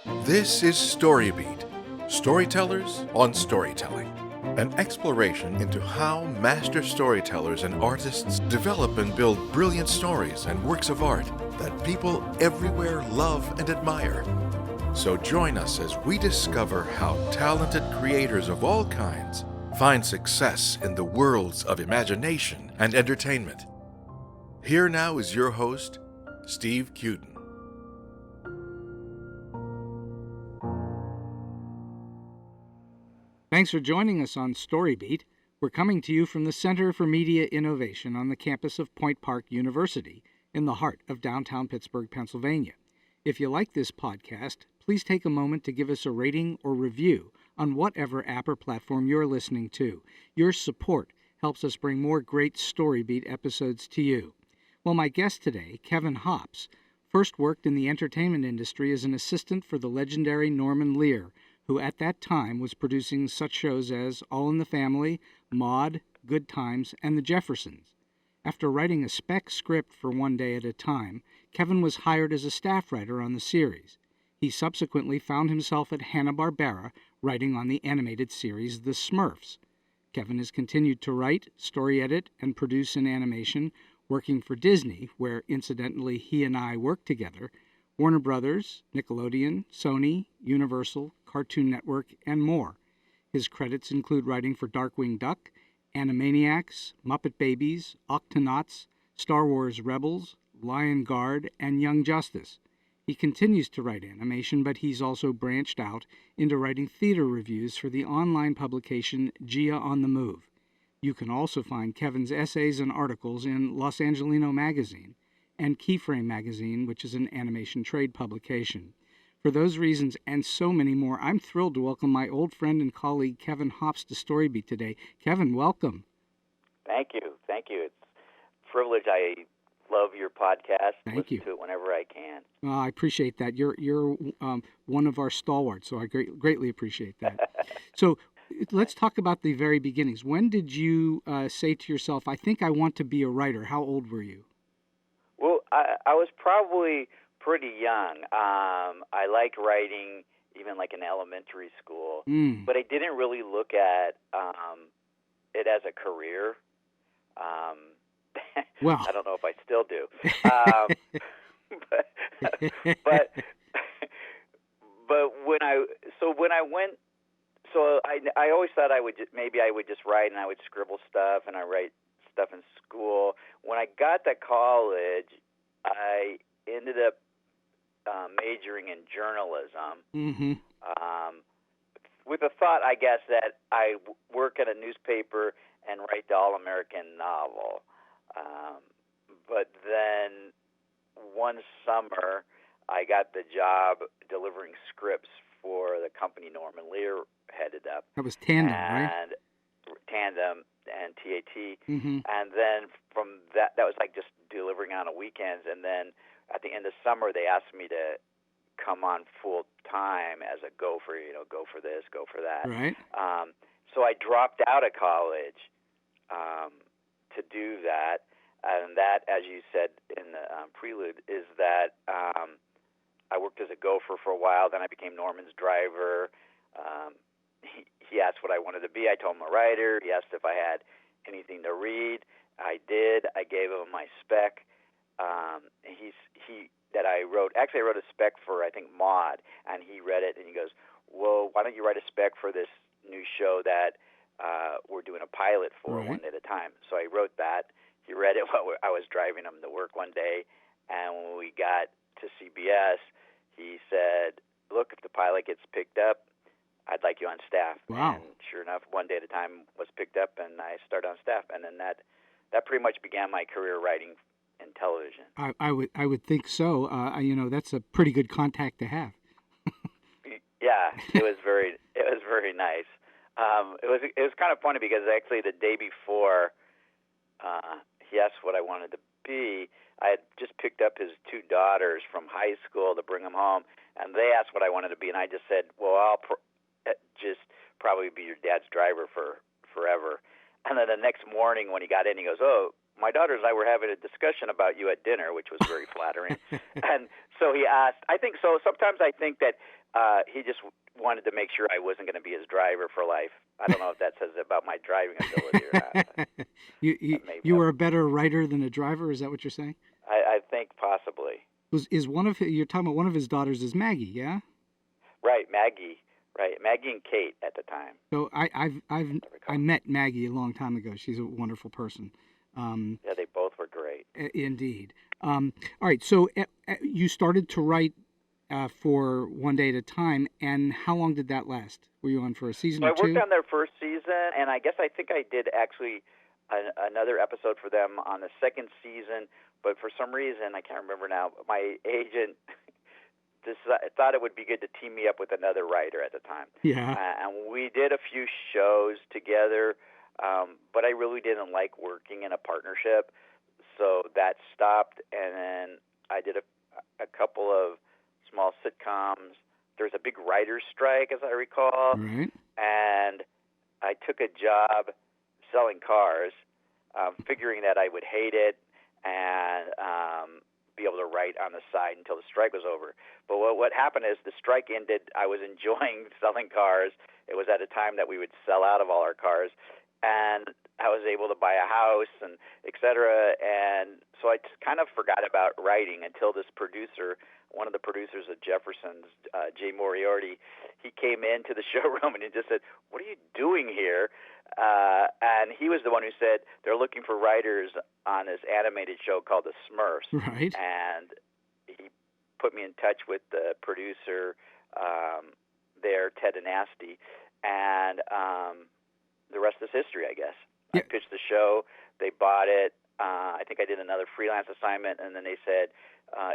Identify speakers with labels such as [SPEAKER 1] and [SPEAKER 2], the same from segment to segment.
[SPEAKER 1] This is StoryBeat, Storytellers on Storytelling, an exploration into how master storytellers and artists develop and build brilliant stories and works of art that people everywhere love and admire. So join us as we discover how talented creators of all kinds find success in the worlds of imagination and entertainment. Here now is your host, Steve Cuden.
[SPEAKER 2] Thanks for joining us on StoryBeat. We're coming to you from the Center for Media Innovation on the campus of Point Park University in the heart of downtown Pittsburgh, Pennsylvania. If you like this podcast, please take a moment to give us a rating or review on whatever app or platform you're listening to. Your support helps us bring more great StoryBeat episodes to you. Well, my guest today, Kevin Hops, first worked in the entertainment industry as an assistant for the legendary Norman Lear, who at that time was producing such shows as All in the Family, Maude, Good Times, and the Jeffersons. After writing a spec script for One Day at a Time, Kevin was hired as a staff writer on the series. He subsequently found himself at Hanna-Barbera writing on the animated series The Smurfs. Kevin has continued to write, story edit, and produce in animation, working for Disney, where incidentally he and I worked together, Warner Brothers, Nickelodeon, Sony, Universal, Cartoon Network, and more. His credits include writing for Darkwing Duck, Animaniacs, Muppet Babies, Octonauts, Star Wars Rebels, Lion Guard, and Young Justice. He continues to write animation, but he's also branched out into writing theater reviews for the online publication Gia on the Move. You can also find Kevin's essays and articles in Los Angeleno magazine and Keyframe magazine, which is an animation trade publication. For those reasons and so many more, I'm thrilled to welcome my old friend and colleague Kevin Hops to StoryBeat today. Kevin, welcome.
[SPEAKER 3] Thank you. It's a privilege. I love your podcast.
[SPEAKER 2] Thank you.
[SPEAKER 3] Listen to it whenever I can.
[SPEAKER 2] I appreciate that. You're one of our stalwarts, so I greatly appreciate that. So let's talk about the very beginnings. When did you say to yourself, I think I want to be a writer? How old were you?
[SPEAKER 3] Well, I was probably pretty young. I liked writing even like in elementary school, but I didn't really look at it as a career.
[SPEAKER 2] Well,
[SPEAKER 3] I don't know if I still do. But when I went, I always thought I would just write, and I would scribble stuff, and I write stuff in school. When I got to college, I ended up majoring in journalism, with the thought, I guess, that I work at a newspaper and write the all-American novel. But then one summer, I got the job delivering scripts for the company Norman Lear headed up.
[SPEAKER 2] That was Tandem, right?
[SPEAKER 3] Tandem and TAT. And then from that was like just delivering on the weekends. And then at the end of summer, they asked me to come on full time as a gopher, go for this, go for that.
[SPEAKER 2] Right.
[SPEAKER 3] So I dropped out of college to do that. And that, as you said in the prelude, is that I worked as a gopher for a while. Then I became Norman's driver. He asked what I wanted to be. I told him a writer. He asked if I had anything to read. I did. I gave him my spec. I wrote a spec for, I think, Maude, and he read it, and he goes, well, why don't you write a spec for this new show that we're doing a pilot for, One Day at a Time? So I wrote that. He read it while I was driving him to work one day, and when we got to CBS, he said, look, if the pilot gets picked up, I'd like you on staff.
[SPEAKER 2] Wow.
[SPEAKER 3] And sure enough, One Day at a Time was picked up, and I started on staff. And then that pretty much began my career writing in television.
[SPEAKER 2] I would think so. That's a pretty good contact to have.
[SPEAKER 3] Yeah, it was very nice. It was kind of funny because actually the day before he asked what I wanted to be, I had just picked up his two daughters from high school to bring them home, and they asked what I wanted to be, and I just said, well, I'll just probably be your dad's driver for forever. And then the next morning when he got in, he goes, oh, my daughter and I were having a discussion about you at dinner, which was very flattering. And so he asked, I think so. Sometimes I think that he just wanted to make sure I wasn't going to be his driver for life. I don't know if that says about my driving ability or not.
[SPEAKER 2] You were a better writer than a driver? Is that what you're saying?
[SPEAKER 3] I think possibly.
[SPEAKER 2] You're talking about one of his daughters is Maggie, yeah?
[SPEAKER 3] Right, Maggie. Right, Maggie and Kate at the time.
[SPEAKER 2] So I met Maggie a long time ago. She's a wonderful person.
[SPEAKER 3] Yeah, they both were great.
[SPEAKER 2] Indeed. All right, so you started to write for One Day at a Time, and how long did that last? Were you on for a season or two?
[SPEAKER 3] I worked on their first season, and I think I did actually another episode for them on the second season, but for some reason, I can't remember now, my agent thought it would be good to team me up with another writer at the time.
[SPEAKER 2] Yeah.
[SPEAKER 3] And we did a few shows together, but I really didn't like working in a partnership, so that stopped, and then I did a couple of small sitcoms. There was a big writer's strike, as I recall,
[SPEAKER 2] right.
[SPEAKER 3] And I took a job selling cars, figuring that I would hate it and be able to write on the side until the strike was over. But what happened is the strike ended. I was enjoying selling cars. It was at a time that we would sell out of all our cars, and I was able to buy a house and et cetera. And so I just kind of forgot about writing until this producer, one of the producers of Jeffersons, Jay Moriarty, he came into the showroom and he just said, "What are you doing here?" And he was the one who said they're looking for writers on this animated show called The Smurfs.
[SPEAKER 2] Right.
[SPEAKER 3] And he put me in touch with the producer there, Ted Anasty, and the rest is history, I guess. Yeah. I pitched the show. They bought it. I think I did another freelance assignment, and then they said,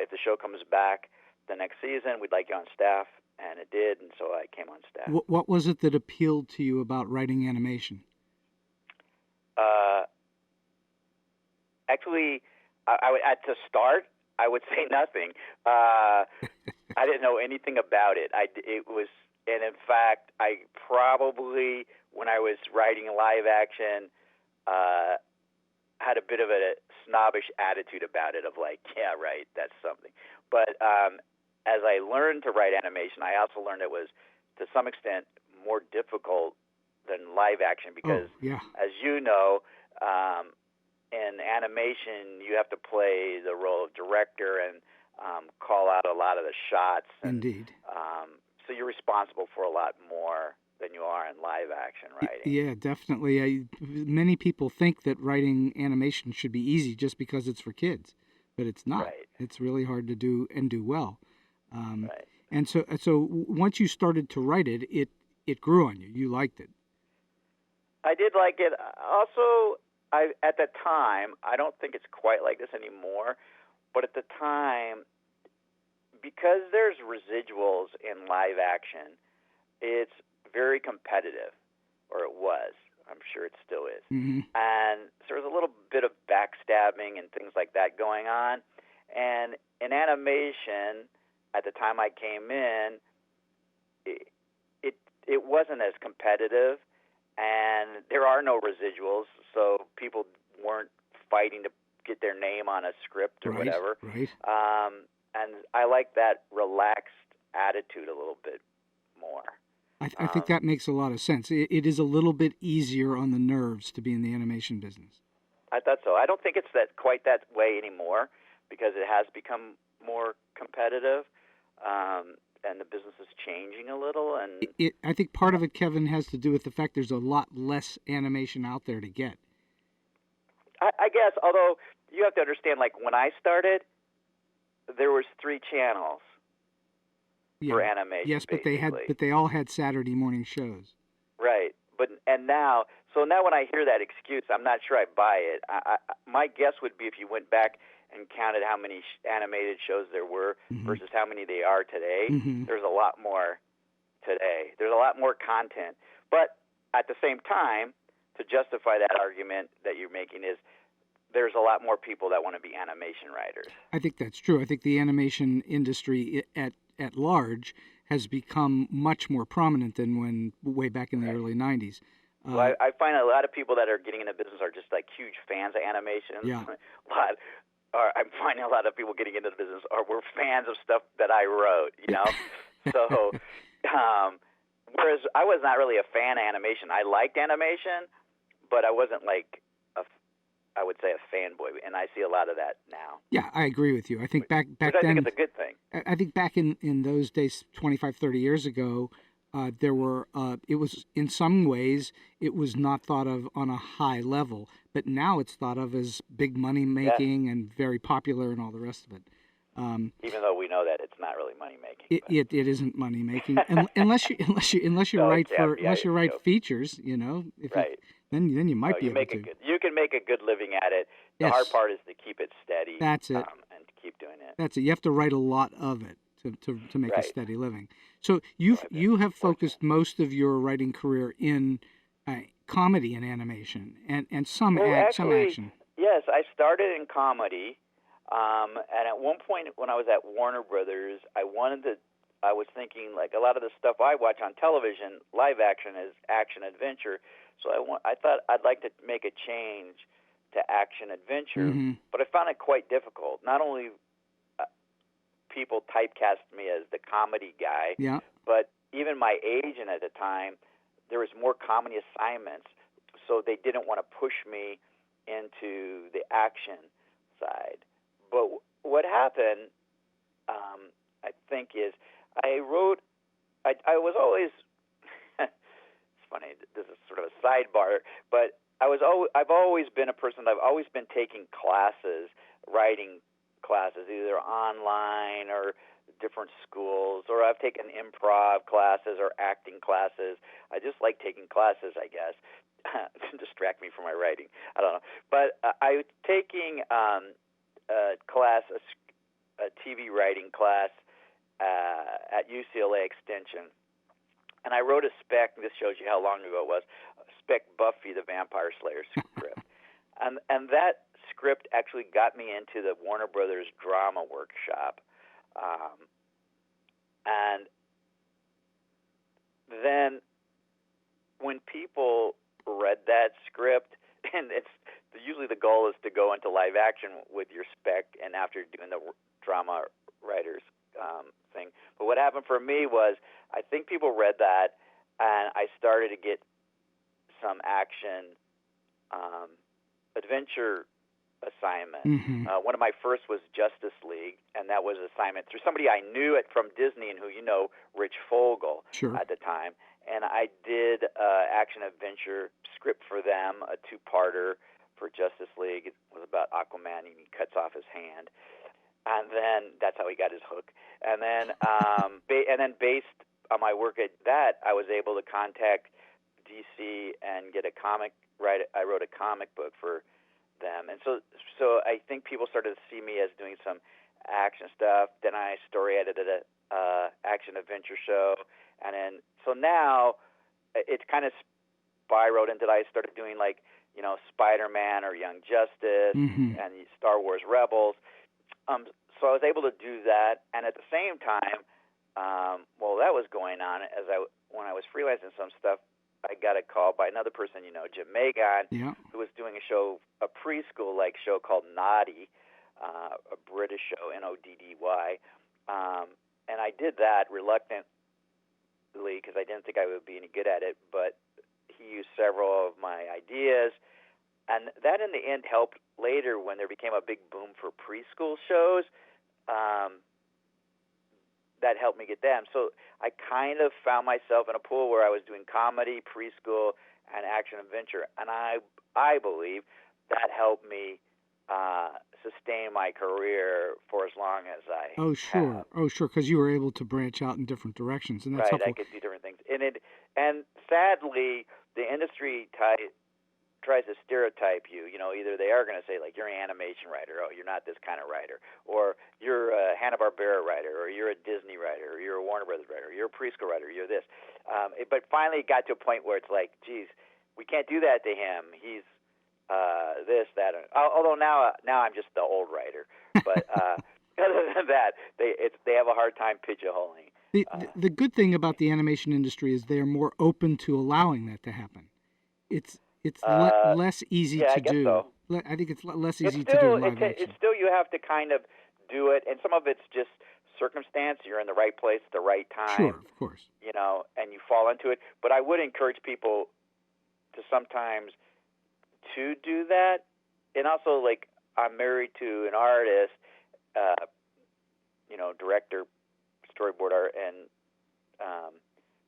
[SPEAKER 3] if the show comes back the next season, we'd like you on staff, and it did, and so I came on staff.
[SPEAKER 2] What was it that appealed to you about writing animation?
[SPEAKER 3] Actually, to start, I would say nothing. I didn't know anything about it. And in fact, I probably, when I was writing live action, had a bit of a snobbish attitude about it of like, yeah, right, that's something. But as I learned to write animation, I also learned it was, to some extent, more difficult than live action because, as you know, in animation, you have to play the role of director and call out a lot of the shots. And,
[SPEAKER 2] indeed.
[SPEAKER 3] So you're responsible for a lot more than you are in live action writing.
[SPEAKER 2] Yeah, definitely. Many people think that writing animation should be easy just because it's for kids, but it's not.
[SPEAKER 3] Right.
[SPEAKER 2] It's really hard to do and do well.
[SPEAKER 3] Right.
[SPEAKER 2] And so once you started to write it, it grew on you. You liked it.
[SPEAKER 3] I did like it. Also, at the time, I don't think it's quite like this anymore, but at the time, because there's residuals in live action, it's very competitive, or it was. I'm sure it still is.
[SPEAKER 2] Mm-hmm.
[SPEAKER 3] And so there's a little bit of backstabbing and things like that going on. And in animation, at the time I came in, it wasn't as competitive, and there are no residuals, so people weren't fighting to get their name on a script or whatever.
[SPEAKER 2] Right.
[SPEAKER 3] And I like that relaxed attitude a little bit more.
[SPEAKER 2] I think that makes a lot of sense. It is a little bit easier on the nerves to be in the animation business.
[SPEAKER 3] I thought so. I don't think it's quite that way anymore because it has become more competitive, and the business is changing a little. And
[SPEAKER 2] I think part of it, Kevin, has to do with the fact there's a lot less animation out there to get.
[SPEAKER 3] I guess, although you have to understand, like when I started, there was 3 channels for animation.
[SPEAKER 2] Yes, but they all had Saturday morning shows.
[SPEAKER 3] Right, now when I hear that excuse, I'm not sure I buy it. My guess would be if you went back and counted how many animated shows there were versus how many they are today, there's a lot more today. There's a lot more content. But at the same time, to justify that argument that you're making is there's a lot more people that want to be animation writers.
[SPEAKER 2] I think that's true. I think the animation industry at large has become much more prominent than way back in the early 90s.
[SPEAKER 3] Well, I find a lot of people that are getting into business are just like huge fans of animation.
[SPEAKER 2] Yeah.
[SPEAKER 3] I'm finding a lot of people getting into the business were fans of stuff that I wrote, you know? So, whereas I was not really a fan of animation. I liked animation, but I wasn't like I would say a fanboy, and I see a lot of that now.
[SPEAKER 2] Yeah, I agree with you. I think back
[SPEAKER 3] which
[SPEAKER 2] then,
[SPEAKER 3] I think it's a good thing.
[SPEAKER 2] I think back in those days, 25, 30 years ago, there were, it was, in some ways, it was not thought of on a high level, but now it's thought of as big money making and very popular and all the rest of it.
[SPEAKER 3] Even though we know that it's not really money making.
[SPEAKER 2] It isn't money making unless you write features, you know.
[SPEAKER 3] Right.
[SPEAKER 2] Then you might be able to.
[SPEAKER 3] You can make a good living at it. The hard part is to keep it steady.
[SPEAKER 2] That's it.
[SPEAKER 3] And to keep doing it.
[SPEAKER 2] That's it. You have to write a lot of it to make a steady living. So you have focused most of your writing career in comedy and animation and some action.
[SPEAKER 3] Yes, I started in comedy, and at one point when I was at Warner Brothers, I was thinking like a lot of the stuff I watch on television, live action, is action adventure. So I thought I'd like to make a change to action adventure, but I found it quite difficult. Not only people typecast me as the comedy guy, but even my agent at the time, there was more comedy assignments, so they didn't want to push me into the action side. But what happened, I think, is I was always it's funny, this is sort of a sidebar, but I've always been a person, I've always been taking classes, writing classes, either online or different schools, or I've taken improv classes or acting classes. I just like taking classes, I guess, to distract me from my writing. I don't know. But I was taking a TV writing class at UCLA Extension, and I wrote a spec, this shows you how long ago it was, spec Buffy the Vampire Slayer script. And that script actually got me into the Warner Brothers drama workshop. And then when people read that script, and usually the goal is to go into live action with your spec and after doing the drama writers thing. But what happened for me was I think people read that, and I started to get some action adventure assignment. One of my first was Justice League, and that was an assignment through somebody I knew from Disney and who you know, Rich Fogel, at the time. And I did action adventure script for them, a two-parter for Justice League. It was about Aquaman, and he cuts off his hand. And then that's how he got his hook. And then based on my work at that, I was able to contact DC and get a comic. I wrote a comic book for them, and so I think people started to see me as doing some action stuff. Then I story edited a action adventure show, and then so now it's kind of spiraled into that I started doing like Spider-Man or Young Justice and Star Wars Rebels. So I was able to do that, and at the same time, while that was going on, when I was freelancing some stuff, I got a call by another person, Jim Magon, who was doing a preschool-like show called Noddy, a British show, Noddy. And I did that reluctantly because I didn't think I would be any good at it, but he used several of my ideas, and that in the end helped later when there became a big boom for preschool shows. That helped me get them. So I kind of found myself in a pool where I was doing comedy, preschool, and action adventure, and I believe that helped me sustain my career for as long as I have.
[SPEAKER 2] Oh, sure, because you were able to branch out in different directions, and that's
[SPEAKER 3] right.
[SPEAKER 2] helpful.
[SPEAKER 3] I could do different things, and sadly, the industry tries to stereotype you. Either they are going to say, like, you're an animation writer. Oh, you're not this kind of writer. Or you're a Hanna-Barbera writer. Or you're a Disney writer. Or you're a Warner Brothers writer. Or you're a preschool writer. You're this. But finally it got to a point where it's like, geez, we can't do that to him. He's this, that. Although now I'm just the old writer. But other than that, they have a hard time pigeonholing.
[SPEAKER 2] The good thing about the animation industry is they are more open to allowing that to happen. less easy
[SPEAKER 3] yeah,
[SPEAKER 2] to
[SPEAKER 3] I guess
[SPEAKER 2] do.
[SPEAKER 3] so.
[SPEAKER 2] I think it's less
[SPEAKER 3] It's
[SPEAKER 2] easy to do
[SPEAKER 3] still
[SPEAKER 2] in live action.
[SPEAKER 3] it's still you have to kind of do it, and some of it's just circumstance. You're in the right place at the right time.
[SPEAKER 2] Sure, of course.
[SPEAKER 3] And you fall into it. But I would encourage people to sometimes to do that, and also like I'm married to an artist, director, storyboard art, and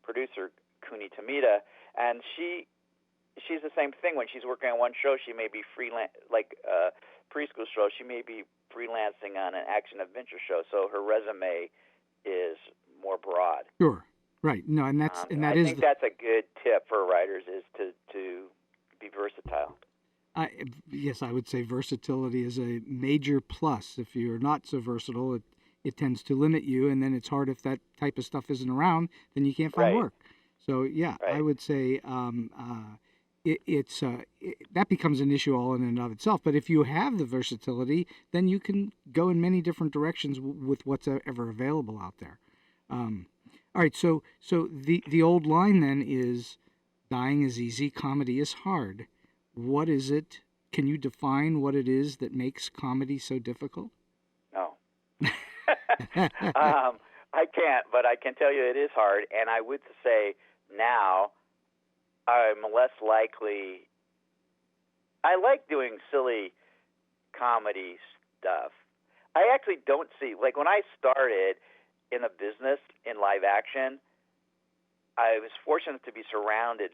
[SPEAKER 3] producer Kuni Tamita, and she's the same thing. When she's working on one show, she may be freelance, like a preschool show. She may be freelancing on an action adventure show, so her resume is more broad.
[SPEAKER 2] Sure, right. No, and that's and that
[SPEAKER 3] I
[SPEAKER 2] is.
[SPEAKER 3] think that's a good tip for writers is to be versatile.
[SPEAKER 2] Yes, I would say versatility is a major plus. If you're not so versatile, it tends to limit you, and then it's hard if that type of stuff isn't around, then you can't find work. So yeah, I would say that becomes an issue all in and of itself. But if you have the versatility, then you can go in many different directions with what's ever available out there. All right, so the old line then is, dying is easy, comedy is hard. What is it? Can you define what it is that makes comedy so difficult?
[SPEAKER 3] No. I can't, but I can tell you it is hard. And I would say now I'm less likely. I like doing silly comedy stuff. I actually don't see, like when I started in the business in live action, I was fortunate to be surrounded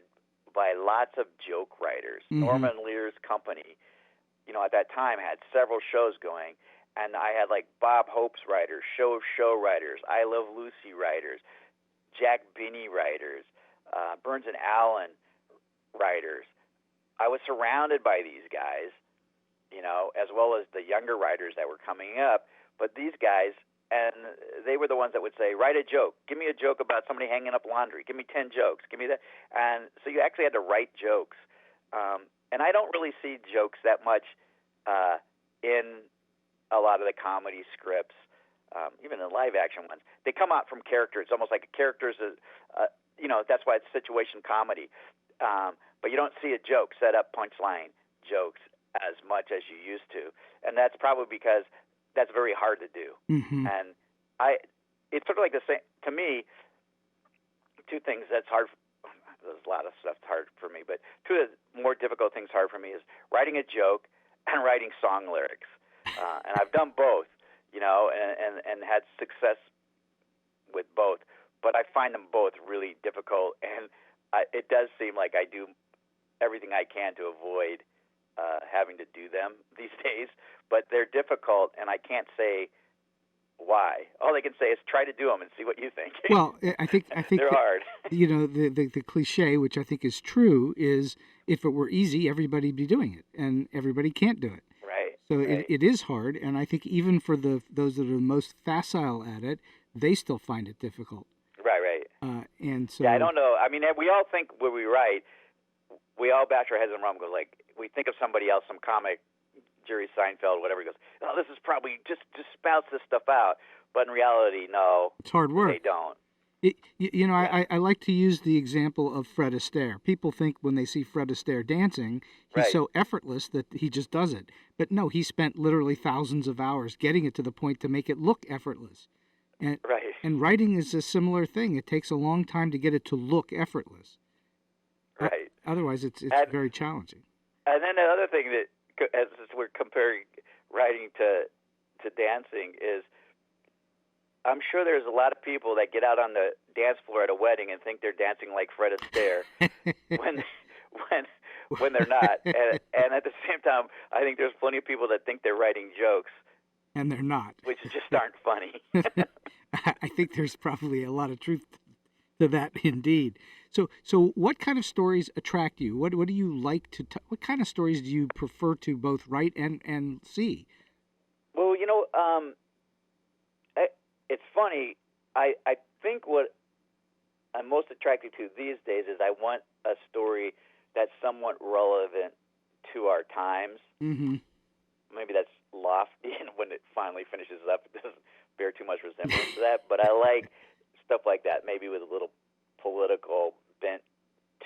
[SPEAKER 3] by lots of joke writers. Mm-hmm. Norman Lear's company, at that time had several shows going, and I had like Bob Hope's writers, show writers, I Love Lucy writers, Jack Binney writers, Burns and Allen writers. I was surrounded by these guys, as well as the younger writers that were coming up. But these guys, and they were the ones that would say, write a joke. Give me a joke about somebody hanging up laundry. Give me 10 jokes. Give me that. And so you actually had to write jokes. And I don't really see jokes that much in a lot of the comedy scripts, even the live action ones. They come out from character. It's almost like a character's, that's why it's situation comedy. But you don't see a joke, set up punchline jokes as much as you used to. And that's probably because that's very hard to do. Mm-hmm. And it's sort of like the same, to me, two things that's hard. There's a lot of stuff that's hard for me, but two of the more difficult things hard for me is writing a joke and writing song lyrics. And I've done both, and had success with both. But I find them both really difficult, and it does seem like I do everything I can to avoid having to do them these days. But they're difficult, and I can't say why. All I can say is try to do them and see what you think.
[SPEAKER 2] Well, I think
[SPEAKER 3] they're hard.
[SPEAKER 2] The cliche, which I think is true, is if it were easy, everybody'd be doing it, and everybody can't do it.
[SPEAKER 3] Right.
[SPEAKER 2] So
[SPEAKER 3] right.
[SPEAKER 2] It is hard, and I think even for those that are the most facile at it, they still find it difficult.
[SPEAKER 3] Right.
[SPEAKER 2] And so
[SPEAKER 3] I don't know. I mean, we all think when we write, we all bash our heads in the room. Go like, we think of somebody else, some comic, Jerry Seinfeld, whatever. He goes, "Oh, this is probably just spouts this stuff out." But in reality, no,
[SPEAKER 2] it's hard work.
[SPEAKER 3] They don't.
[SPEAKER 2] I like to use the example of Fred Astaire. People think when they see Fred Astaire dancing, he's so effortless that he just does it. But no, he spent literally thousands of hours getting it to the point to make it look effortless. And writing is a similar thing. It takes a long time to get it to look effortless.
[SPEAKER 3] Right.
[SPEAKER 2] Otherwise, it's very challenging.
[SPEAKER 3] And then the other thing that, as we're comparing writing to dancing, is I'm sure there's a lot of people that get out on the dance floor at a wedding and think they're dancing like Fred Astaire when they're not. And at the same time, I think there's plenty of people that think they're writing jokes.
[SPEAKER 2] And they're not.
[SPEAKER 3] Which just aren't funny.
[SPEAKER 2] I think there's probably a lot of truth to that, indeed. So what kind of stories attract you? What do you like to? What kind of stories do you prefer to both write and see?
[SPEAKER 3] Well, it's funny. I think what I'm most attracted to these days is I want a story that's somewhat relevant to our times. Mm-hmm. Maybe that's lofty, and when it finally finishes up, it doesn't bear too much resemblance to that. But I like stuff like that, maybe with a little political bent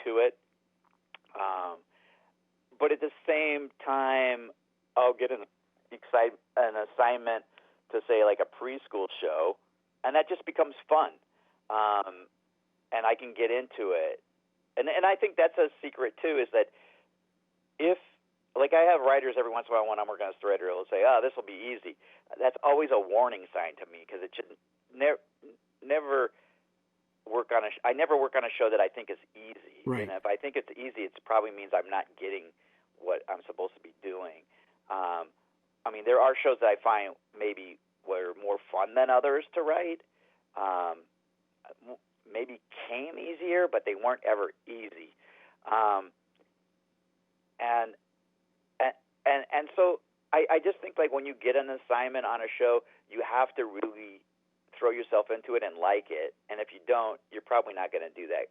[SPEAKER 3] to it. But at the same time, I'll get an assignment to say like a preschool show, and that just becomes fun, and I can get into it. And I think that's a secret too, is that if, like, I have writers every once in a while when I'm working on a story, they'll say, "Oh, this will be easy." That's always a warning sign to me, because it should never work on I never work on a show that I think is easy.
[SPEAKER 2] Right.
[SPEAKER 3] And if I think it's easy, it probably means I'm not getting what I'm supposed to be doing. I mean, there are shows that I find maybe were more fun than others to write. Maybe came easier, but they weren't ever easy. And so I just think, like, when you get an assignment on a show, you have to really throw yourself into it and like it. And if you don't, you're probably not going to do that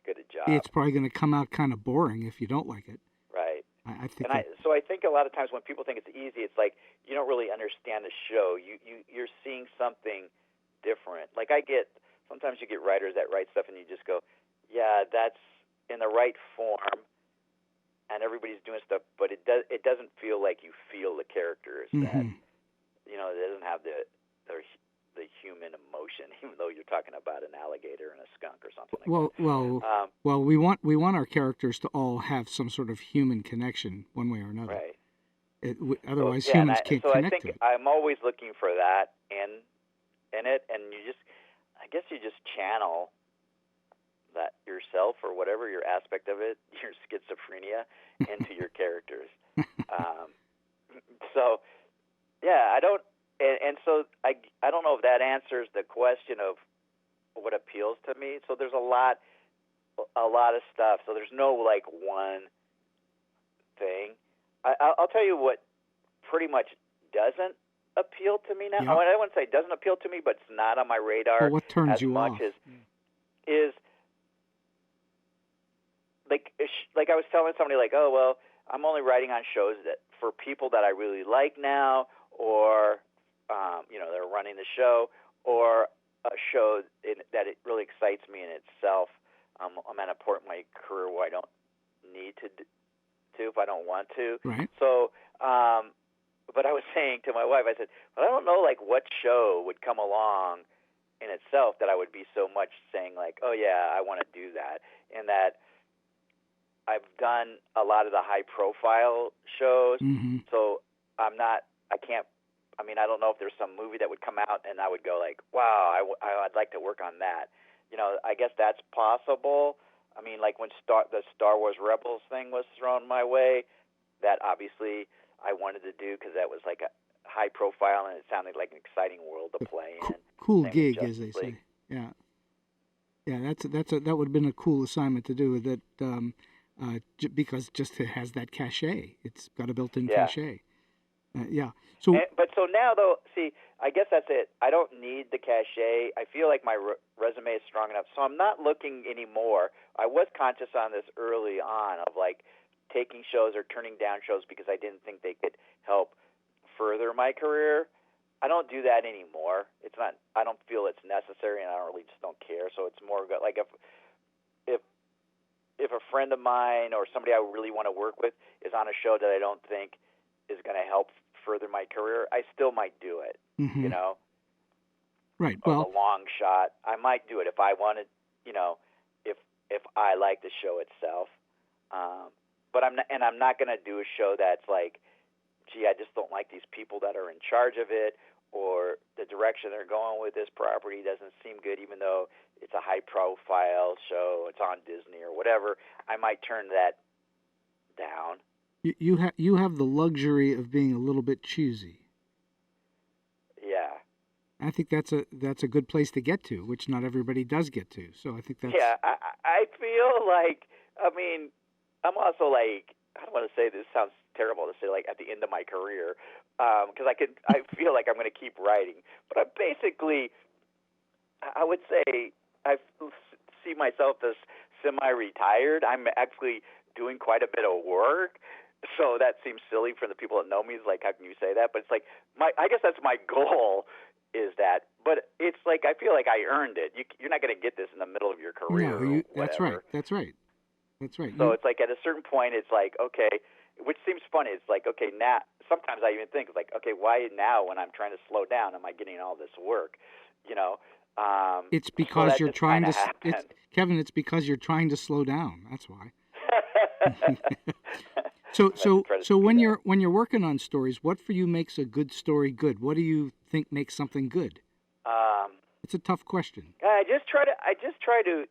[SPEAKER 3] good a job.
[SPEAKER 2] It's probably going to come out kind of boring if you don't like it.
[SPEAKER 3] Right.
[SPEAKER 2] I think.
[SPEAKER 3] So I think a lot of times when people think it's easy, it's like you don't really understand the show. You're seeing something different. Like, sometimes you get writers that write stuff and you just go, yeah, that's in the right form, and everybody's doing stuff, but it doesn't feel like you feel the characters.
[SPEAKER 2] Mm-hmm.
[SPEAKER 3] That, it doesn't have the human emotion, even though you're talking about an alligator and a skunk or something like that.
[SPEAKER 2] Well, we want our characters to all have some sort of human connection one way or another.
[SPEAKER 3] Right.
[SPEAKER 2] Otherwise, humans can't connect
[SPEAKER 3] I think
[SPEAKER 2] to it.
[SPEAKER 3] I'm always looking for that in it, and I guess you just channel that yourself, or whatever your aspect of it, your schizophrenia, into your characters. So, yeah, I don't. And so I don't know if that answers the question of what appeals to me. So there's a lot of stuff. So there's no like one thing. I'll tell you what pretty much doesn't appeal to me now.
[SPEAKER 2] Yep.
[SPEAKER 3] I wouldn't say it doesn't appeal to me, but it's not on my radar.
[SPEAKER 2] Well, what turns
[SPEAKER 3] as
[SPEAKER 2] you
[SPEAKER 3] much
[SPEAKER 2] off?
[SPEAKER 3] is like I was telling somebody, like, oh, well, I'm only writing on shows that for people that I really like now, or they're running the show, or a show that it really excites me in itself. I'm at a point in my career where I don't need to if I don't want to.
[SPEAKER 2] Right.
[SPEAKER 3] So, but I was saying to my wife, I said, well, I don't know, like, what show would come along in itself that I would be so much saying, like, oh yeah, I want to do that. And that I've done a lot of the high-profile shows,
[SPEAKER 2] Mm-hmm.
[SPEAKER 3] so I don't know if there's some movie that would come out and I would go like, wow, I'd like to work on that. I guess that's possible. I mean, like when the Star Wars Rebels thing was thrown my way, that obviously I wanted to do because that was like a high profile and it sounded like an exciting world to play in.
[SPEAKER 2] Cool gig, as they say. Yeah. Yeah, that would have been a cool assignment to do. That because just it has that cachet. It's got a built-in cachet. Yeah. So
[SPEAKER 3] now, though, see, I guess that's it. I don't need the cachet. I feel like my resume is strong enough, so I'm not looking anymore. I was conscious on this early on of, like, taking shows or turning down shows because I didn't think they could help further my career. I don't do that anymore. It's not. I don't feel it's necessary, and I really just don't care. So it's more like if a friend of mine or somebody I really want to work with is on a show that I don't think is going to help further my career, I still might do it.
[SPEAKER 2] Mm-hmm. Right.
[SPEAKER 3] Or
[SPEAKER 2] Well,
[SPEAKER 3] the long shot, I might do it if I wanted. If I like the show itself. But I'm not going to do a show that's like, gee, I just don't like these people that are in charge of it, or the direction they're going with this property doesn't seem good, even though it's a high-profile show, it's on Disney or whatever. I might turn that down.
[SPEAKER 2] You have the luxury of being a little bit choosy.
[SPEAKER 3] Yeah.
[SPEAKER 2] I think that's a good place to get to, which not everybody does get to. So I think that's...
[SPEAKER 3] Yeah, I feel like, I mean, I'm also like, I don't want to say this, sounds terrible to say, like, at the end of my career, because I feel like I'm going to keep writing. But I'm basically, I would say, I see myself as semi-retired. I'm actually doing quite a bit of work. So that seems silly for the people that know me. It's like, how can you say that? But it's like, I guess that's my goal, is that. But it's like, I feel like I earned it. You're not going to get this in the middle of your career.
[SPEAKER 2] No, that's right. That's right. That's right.
[SPEAKER 3] So it's like at a certain point, it's like, okay, which seems funny. It's like, okay, now, sometimes I even think, like, okay, why now when I'm trying to slow down am I getting all this work, you know?
[SPEAKER 2] It's
[SPEAKER 3] So
[SPEAKER 2] because
[SPEAKER 3] that
[SPEAKER 2] you're
[SPEAKER 3] just
[SPEAKER 2] trying
[SPEAKER 3] kinda
[SPEAKER 2] to,
[SPEAKER 3] happened.
[SPEAKER 2] Kevin, it's because you're trying to slow down. That's why.
[SPEAKER 3] I meant to try to
[SPEAKER 2] So
[SPEAKER 3] speed up.
[SPEAKER 2] when you're working on stories, what for you makes a good story good? What do you think makes something good? It's a tough question.
[SPEAKER 3] I just try to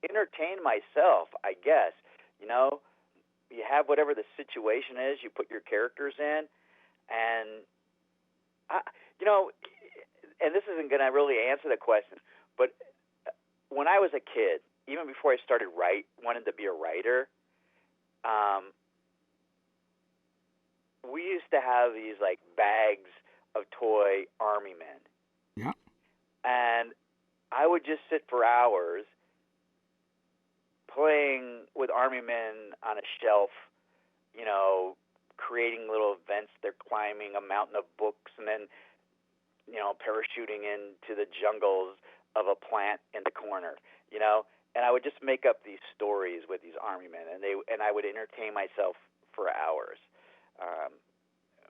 [SPEAKER 3] entertain myself, I guess. You know, you have whatever the situation is, you put your characters in, and you know, and this isn't going to really answer the question, but when I was a kid, even before I started wanted to be a writer, we used to have these like bags of toy army men.
[SPEAKER 2] Yeah.
[SPEAKER 3] And I would just sit for hours playing with army men on a shelf, you know, creating little events. They're climbing a mountain of books and then, you know, parachuting into the jungles of a plant in the corner, you know. And I would just make up these stories with these army men, and I would entertain myself for hours,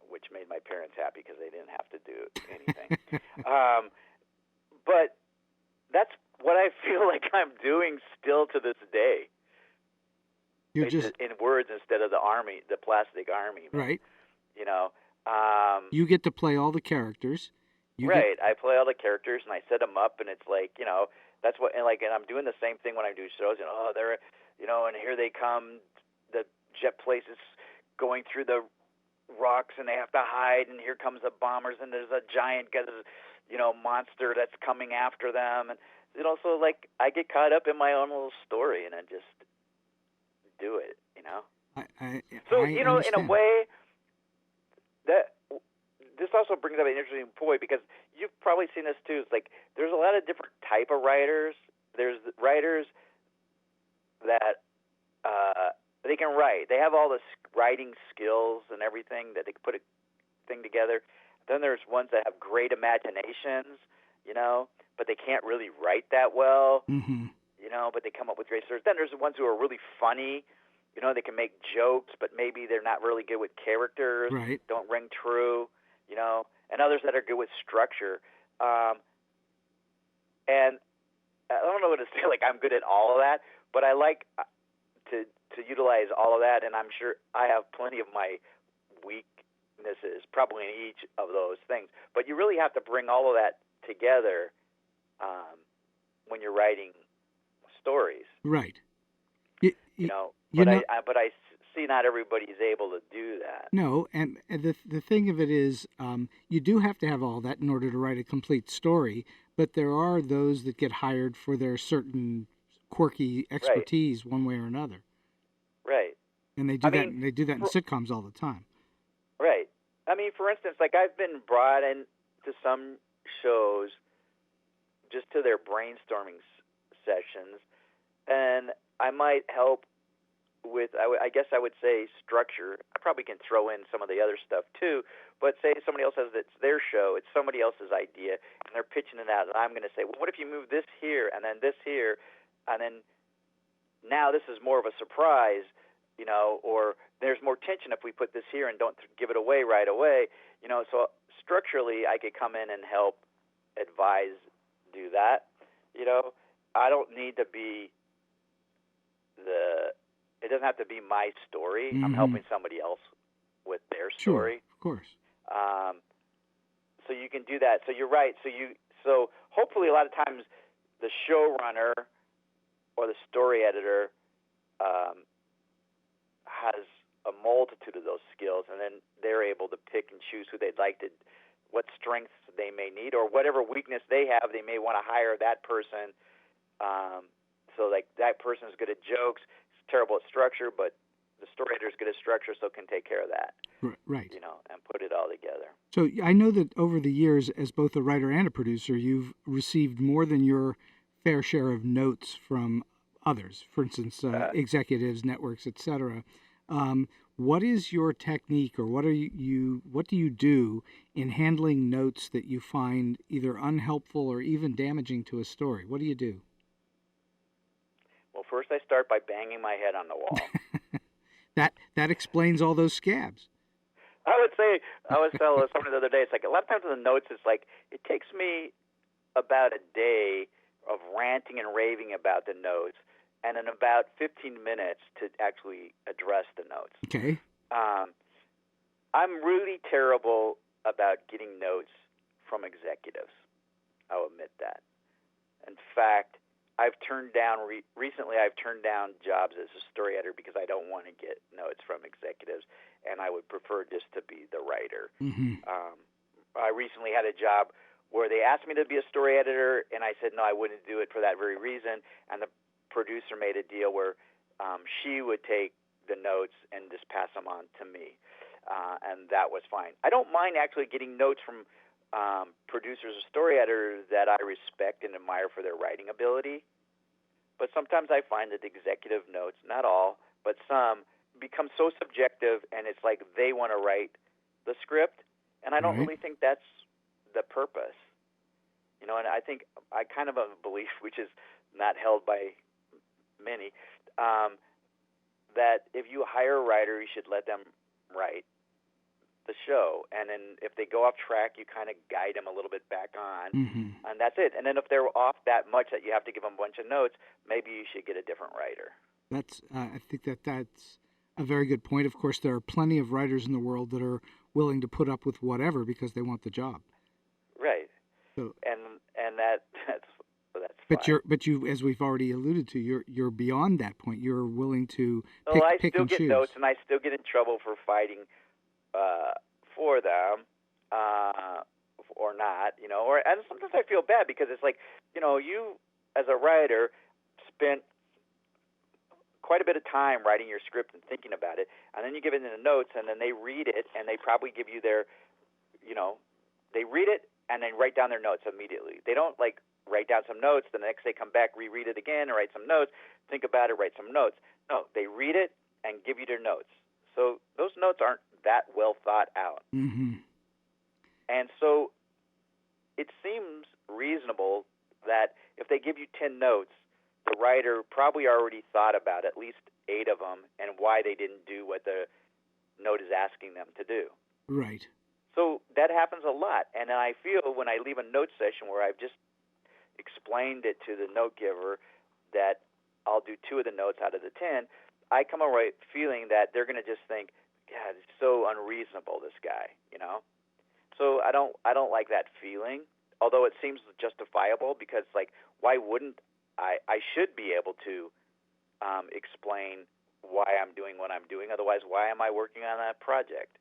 [SPEAKER 3] which made my parents happy because they didn't have to do anything. But that's what I feel like I'm doing still to this day.
[SPEAKER 2] You're
[SPEAKER 3] It's
[SPEAKER 2] just
[SPEAKER 3] in words instead of the plastic army.
[SPEAKER 2] right.
[SPEAKER 3] You know.
[SPEAKER 2] You get to play all the characters.
[SPEAKER 3] Right. I play all the characters and I set them up, and it's like, you know, that's what, and I'm doing the same thing when I do shows. And they're, you know, and here they come, the jet place is going through the rocks and they have to hide, and here comes the bombers, and there's a giant, you know, monster that's coming after them, and you know, so like I get caught up in my own little story and I just do it, you know. So you know,
[SPEAKER 2] understand.
[SPEAKER 3] in a way, that this also brings up an interesting point because you've probably seen this too. It's like there's a lot of different type of writers. There's writers that they can write. They have all the writing skills and everything that they can put a thing together. Then there's ones that have great imaginations, you know, but they can't really write that well, you know, but they come up with great stories. Then there's the ones who are really funny, you know, they can make jokes, but maybe they're not really good with characters, don't ring true, you know, and others that are good with structure. And I don't know what to say, like I'm good at all of that, but I like to utilize all of that, and I'm sure I have plenty of my weaknesses, probably in each of those things. But you really have to bring all of that together when you're writing stories.
[SPEAKER 2] Right.
[SPEAKER 3] You know, but I see not everybody's able to do that.
[SPEAKER 2] No, and the thing of it is, you do have to have all that in order to write a complete story. But there are those that get hired for their certain quirky expertise, one way or another.
[SPEAKER 3] Right.
[SPEAKER 2] And they do that. They do that in sitcoms all the time.
[SPEAKER 3] Right. I mean, for instance, like I've been brought in to some shows just to their brainstorming sessions, and I might help with, I guess I would say, structure. I probably can throw in some of the other stuff too, but say somebody else has, it's their show, it's somebody else's idea, and they're pitching it out, and I'm going to say, well, what if you move this here, and then this here, and then now this is more of a surprise, you know, or there's more tension if we put this here and don't give it away right away, you know, so structurally I could come in and help advise, do that, you know. I don't need to be it doesn't have to be my story. I'm helping somebody else with their story.
[SPEAKER 2] Sure, of course.
[SPEAKER 3] So you can do that. So you're right. So hopefully a lot of times the showrunner or the story editor has a multitude of those skills, and then they're able to pick and choose who they'd like to, what strengths they may need, or whatever weakness they have, they may want to hire that person. So like that person is good at jokes, terrible at structure, but the story editor is good at structure, so can take care of that.
[SPEAKER 2] Right.
[SPEAKER 3] You know, and put it all together.
[SPEAKER 2] So I know that over the years, as both a writer and a producer, you've received more than your fair share of notes from others. For instance, executives, networks, etc. What is your technique, or what do you do in handling notes that you find either unhelpful or even damaging to a story? What do you do?
[SPEAKER 3] Well, First, I start by banging my head on the wall.
[SPEAKER 2] That explains all those scabs.
[SPEAKER 3] I was telling someone the other day, it's like a lot of times in the notes, it's like it takes me about a day of ranting and raving about the notes, and in about 15 minutes to actually address the notes.
[SPEAKER 2] Okay.
[SPEAKER 3] I'm really terrible about getting notes from executives. I'll admit that. In fact, I've turned down recently. I've turned down jobs as a story editor because I don't want to get notes from executives, and I would prefer just to be the writer.
[SPEAKER 2] Mm-hmm.
[SPEAKER 3] I recently had a job where they asked me to be a story editor, and I said no, I wouldn't do it for that very reason. And the producer made a deal where she would take the notes and just pass them on to me, and that was fine. I don't mind actually getting notes from producers or story editors that I respect and admire for their writing ability. But sometimes I find that executive notes, not all, but some, become so subjective, and it's like they want to write the script, and I don't really think that's the purpose. You know, and I think I kind of have a belief, which is not held by many, that if you hire a writer, you should let them write the show, and then if they go off track, you kind of guide them a little bit back on, and that's it. And then if they're off that much that you have to give them a bunch of notes, maybe you should get a different writer.
[SPEAKER 2] I think that's a very good point. Of course, there are plenty of writers in the world that are willing to put up with whatever because they want the job.
[SPEAKER 3] Right.
[SPEAKER 2] So,
[SPEAKER 3] and that's
[SPEAKER 2] but
[SPEAKER 3] fine.
[SPEAKER 2] you, as we've already alluded to, you're beyond that point. You're willing to pick,
[SPEAKER 3] well, I
[SPEAKER 2] pick
[SPEAKER 3] still
[SPEAKER 2] and
[SPEAKER 3] get
[SPEAKER 2] choose.
[SPEAKER 3] notes, and I still get in trouble for fighting for them, or not, you know. And sometimes I feel bad because it's like, you know, you as a writer spent quite a bit of time writing your script and thinking about it, and then you give it in the notes, and then they read it, and they probably give you their, you know, they read it and then write down their notes immediately. They don't like write down some notes, the next day come back, reread it again, and write some notes, think about it, write some notes. No, they read it and give you their notes. So those notes aren't that well thought out. And so it seems reasonable that if they give you 10 notes, the writer probably already thought about at least 8 of them and why they didn't do what the note is asking them to do.
[SPEAKER 2] Right.
[SPEAKER 3] So that happens a lot. And then I feel when I leave a note session where I've just explained it to the note giver that I'll do 2 of the notes out of the 10, I come away feeling that they're going to just think, God, it's so unreasonable, this guy, you know? So I don't like that feeling, although it seems justifiable because, like, why wouldn't I should be able to explain why I'm doing what I'm doing. Otherwise, why am I working on that project?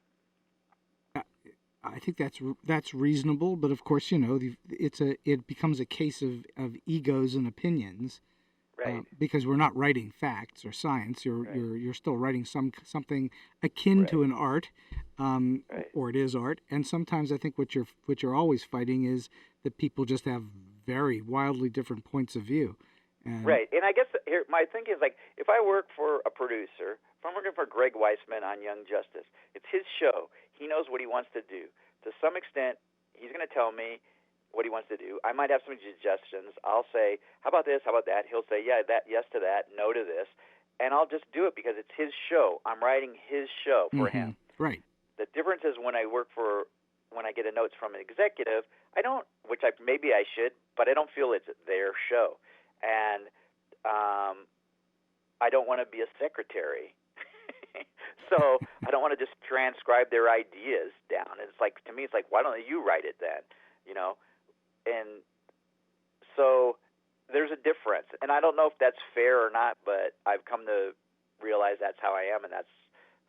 [SPEAKER 2] I think that's reasonable, but of course, you know, it becomes a case of egos and opinions,
[SPEAKER 3] Right?
[SPEAKER 2] Because we're not writing facts or science. You're still writing something akin
[SPEAKER 3] Right.
[SPEAKER 2] to an art,
[SPEAKER 3] Right.
[SPEAKER 2] or it is art. And sometimes I think what you're always fighting is that people just have very wildly different points of view.
[SPEAKER 3] Right. And I guess here my thinking is, like, if I work for a producer, if I'm working for Greg Weisman on Young Justice, it's his show. He knows what he wants to do. To some extent, he's going to tell me what he wants to do. I might have some suggestions. I'll say, how about this? How about that? He'll say, yeah, that, yes to that, no to this. And I'll just do it because it's his show. I'm writing his show for him.
[SPEAKER 2] Right.
[SPEAKER 3] The difference is when I get a notes from an executive, I don't, maybe I should, but I don't feel it's their show. And I don't want to be a secretary. So I don't want to just transcribe their ideas down. It's like, to me, it's like, why don't you write it then? You know? And so there's a difference. And I don't know if that's fair or not, but I've come to realize that's how I am, and that's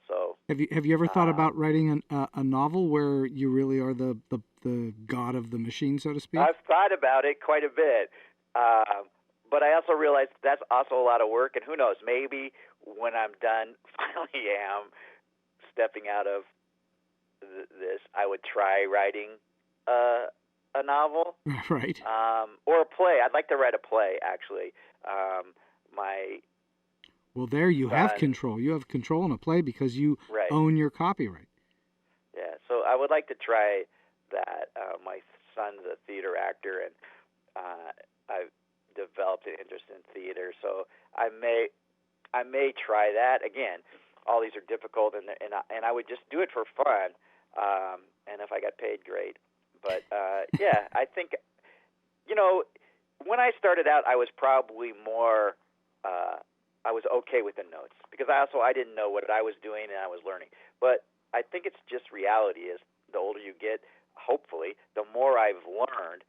[SPEAKER 3] so.
[SPEAKER 2] Have you ever thought about writing a novel where you really are the god of the machine, so to speak?
[SPEAKER 3] I've thought about it quite a bit. But I also realize that's also a lot of work, and who knows, maybe when I'm done, finally am stepping out of this, I would try writing a novel.
[SPEAKER 2] Right.
[SPEAKER 3] Or a play. I'd like to write a play, actually.
[SPEAKER 2] Well, there you have control. You have control in a play because you own your copyright.
[SPEAKER 3] Yeah, so I would like to try that. My son's a theater actor, and I've developed an interest in theater, so I may try that again. All these are difficult, and I would just do it for fun. And if I got paid, great. But yeah, I think when I started out, I was probably more. I was okay with the notes because I didn't know what I was doing and I was learning. But I think it's just reality. Is the older you get, hopefully, the more I've learned.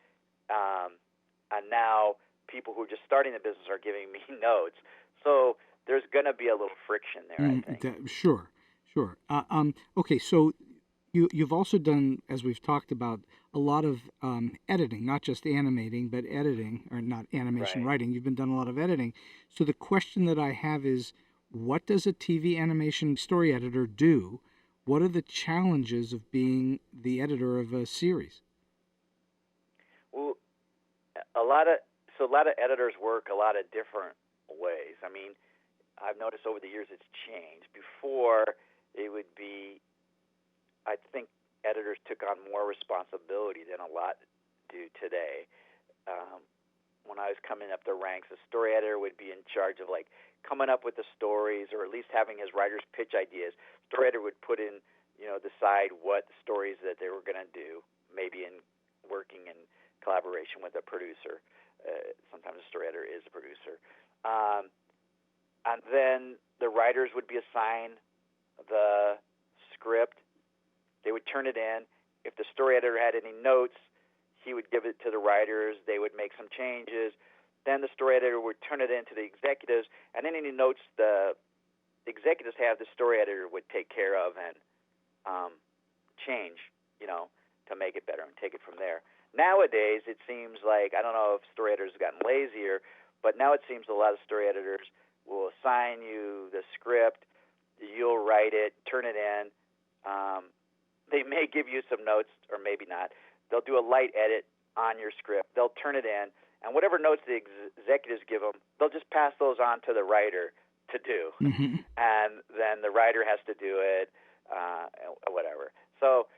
[SPEAKER 3] And now people who are just starting the business are giving me notes. So there's going to be a little friction there, I think.
[SPEAKER 2] Sure. Okay, so you've also done, as we've talked about, a lot of editing, not just animating, but editing, or not animation writing. You've been done a lot of editing. So the question that I have is, what does a TV animation story editor do? What are the challenges of being the editor of a series?
[SPEAKER 3] Well, a lot of editors work a lot of different ways. I mean, I've noticed over the years it's changed. Before, it would be, I think editors took on more responsibility than a lot do today. When I was coming up the ranks, a story editor would be in charge of like coming up with the stories, or at least having his writers pitch ideas. Story editor would put in, decide what stories that they were going to do, maybe in working in collaboration with a producer. Sometimes a story editor is a producer. And then the writers would be assigned the script. They would turn it in. If the story editor had any notes, he would give it to the writers. They would make some changes. Then the story editor would turn it in to the executives, and then any notes the executives have, the story editor would take care of and change, to make it better and take it from there. Nowadays, it seems like, I don't know if story editors have gotten lazier, but now it seems a lot of story editors will assign you the script, you'll write it, turn it in. They may give you some notes, or maybe not. They'll do a light edit on your script. They'll turn it in, and whatever notes the executives give them, they'll just pass those on to the writer to do.
[SPEAKER 2] Mm-hmm.
[SPEAKER 3] And then the writer has to do it, whatever. So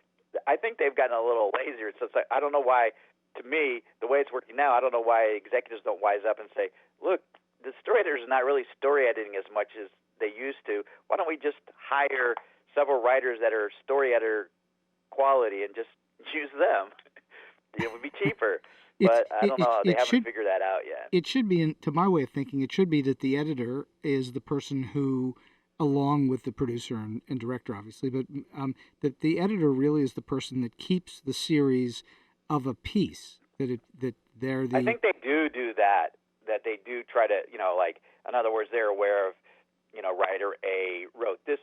[SPEAKER 3] I think they've gotten a little lazier. So it's like, I don't know why, to me, the way it's working now, I don't know why executives don't wise up and say, look, the story editors are not really story editing as much as they used to. Why don't we just hire several writers that are story editor quality and just use them? It would be cheaper. But I don't know. They haven't figured that out yet.
[SPEAKER 2] It should be, to my way of thinking, it should be that the editor is the person who, along with the producer and director, obviously, but that the editor really is the person that keeps the series of a piece. That they're the.
[SPEAKER 3] I think they do that. That they do try to, like, in other words, they're aware of, writer A wrote this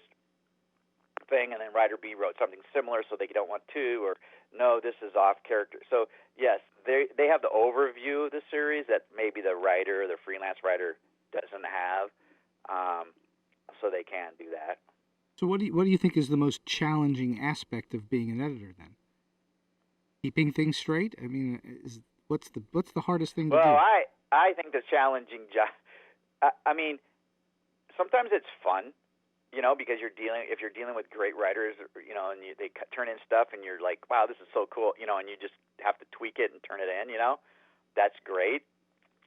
[SPEAKER 3] thing, and then writer B wrote something similar, so they don't want to, or no, this is off character. So yes, they have the overview of the series that maybe the writer, the freelance writer, doesn't have, so they can do that.
[SPEAKER 2] So what do you think is the most challenging aspect of being an editor then? Keeping things straight? I mean, what's the hardest thing to do?
[SPEAKER 3] Well, I think the challenging job. I mean, sometimes it's fun. Because if you're dealing with great writers, and they turn in stuff, and you're like, wow, this is so cool, and you just have to tweak it and turn it in, that's great.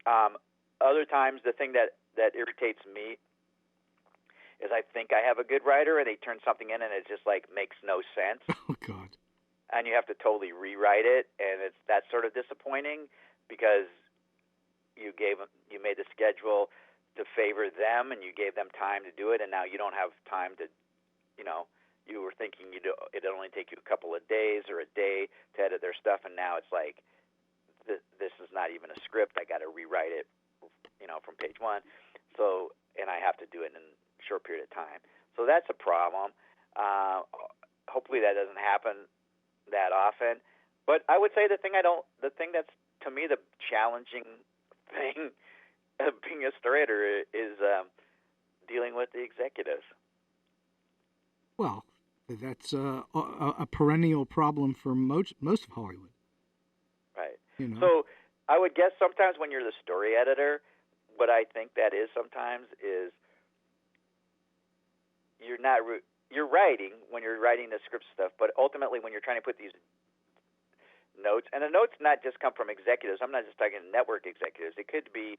[SPEAKER 3] Other times, the thing that irritates me is I think I have a good writer, and they turn something in, and it just like makes no sense.
[SPEAKER 2] Oh God!
[SPEAKER 3] And you have to totally rewrite it, and that's sort of disappointing because you made the schedule to favor them, and you gave them time to do it, and now you don't have time to, you were thinking it'd only take you a couple of days or a day to edit their stuff, and now it's like, this is not even a script. I got to rewrite it, from page one. So, and I have to do it in a short period of time. So that's a problem. Hopefully that doesn't happen that often. But I would say the thing that's, to me, the challenging thing being a story editor is dealing with the executives.
[SPEAKER 2] Well, that's a perennial problem for most of Hollywood.
[SPEAKER 3] Right. So I would guess sometimes when you're the story editor, what I think that is sometimes is you're writing when you're writing the script stuff, but ultimately when you're trying to put these notes, and the notes not just come from executives. I'm not just talking network executives. It could be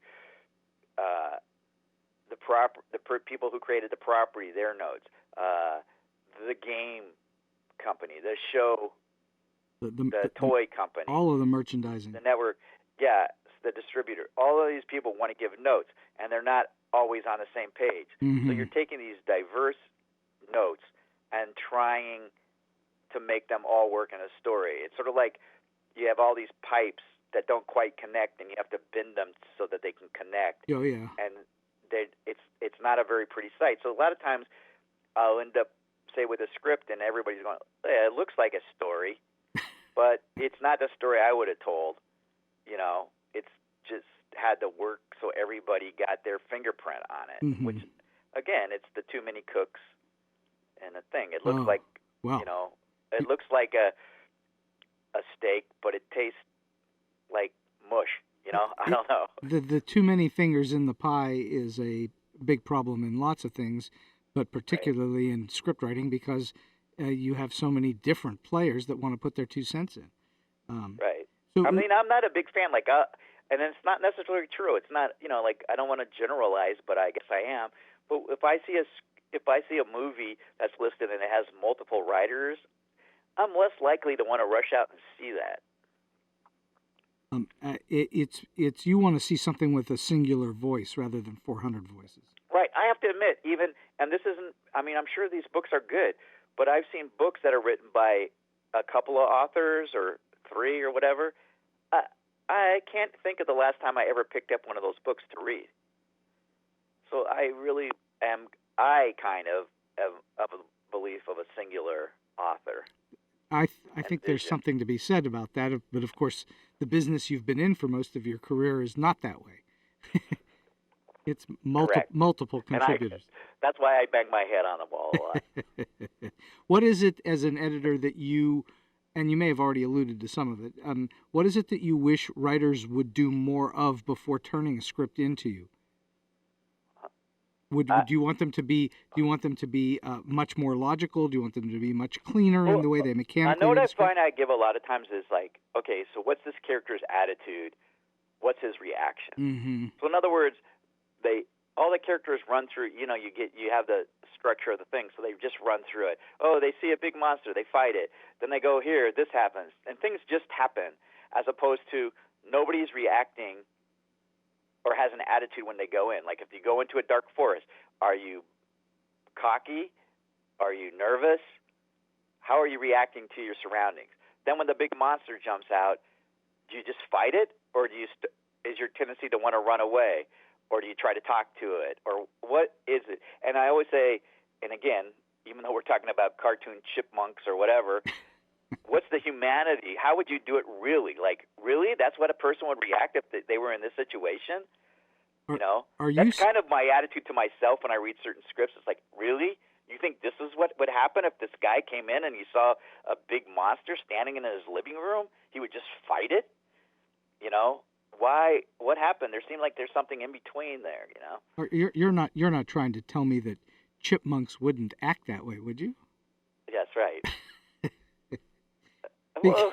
[SPEAKER 3] people who created the property, their notes, the game company, the show, the toy company,
[SPEAKER 2] all of the merchandising,
[SPEAKER 3] the network, the distributor. All of these people want to give notes, and they're not always on the same page.
[SPEAKER 2] Mm-hmm.
[SPEAKER 3] So you're taking these diverse notes and trying to make them all work in a story. It's sort of like you have all these pipes that don't quite connect, and you have to bend them so that they can connect.
[SPEAKER 2] Oh yeah.
[SPEAKER 3] And it's not a very pretty sight. So a lot of times I'll end up, say, with a script, and everybody's going, it looks like a story, but it's not the story I would have told. You know, it's just had to work so everybody got their fingerprint on it,
[SPEAKER 2] mm-hmm.
[SPEAKER 3] which, again, it's the too many cooks and the thing. It looks like,
[SPEAKER 2] wow.
[SPEAKER 3] you know, it looks like a steak, but it tastes like mush. You know, I don't know.
[SPEAKER 2] The too many fingers in the pie is a big problem in lots of things, but particularly in script writing, because you have so many different players that want to put their 2 cents in.
[SPEAKER 3] Right.
[SPEAKER 2] So,
[SPEAKER 3] I mean, I'm not a big fan. Like, and it's not necessarily true. It's not, you know, like, I don't want to generalize, but I guess I am. But if I see a movie that's listed and it has multiple writers, I'm less likely to want to rush out and see that.
[SPEAKER 2] It's you want to see something with a singular voice rather than 400 voices.
[SPEAKER 3] Right. I have to admit, even, and this isn't, I mean, I'm sure these books are good, but I've seen books that are written by a couple of authors or 3 or whatever. I can't think of the last time I ever picked up one of those books to read. So I really am, I kind of of a belief of a singular author.
[SPEAKER 2] I think there's something to be said about that, but of course, the business you've been in for most of your career is not that way. It's multiple contributors.
[SPEAKER 3] That's why I bang my head on the wall a lot.
[SPEAKER 2] What is it as an editor that you, and you may have already alluded to some of it, what is it that you wish writers would do more of before turning a script into you? Do you want them to be? Do you want them to be much more logical? Do you want them to be much cleaner in the way they mechanically?
[SPEAKER 3] I know what I find I give a lot of times is like, okay, so what's this character's attitude? What's his reaction?
[SPEAKER 2] Mm-hmm.
[SPEAKER 3] So in other words, all the characters run through. You know, you have the structure of the thing, so they just run through it. Oh, they see a big monster, they fight it. Then they go here, this happens, and things just happen, as opposed to nobody's reacting or has an attitude when they go in. Like if you go into a dark forest, are you cocky? Are you nervous? How are you reacting to your surroundings? Then when the big monster jumps out, do you just fight it, or is your tendency to want to run away, or do you try to talk to it, or what is it? And I always say, and again, even though we're talking about cartoon chipmunks or whatever, what's the humanity? How would you do it really? Like, really? That's what a person would react if they were in this situation? You know? That's kind of my attitude to myself when I read certain scripts. It's like, really? You think this is what would happen if this guy came in and he saw a big monster standing in his living room? He would just fight it? You know? Why? What happened? There seemed like there's something in between there, you know?
[SPEAKER 2] Or you're not trying to tell me that chipmunks wouldn't act that way, would you?
[SPEAKER 3] That's right. Well,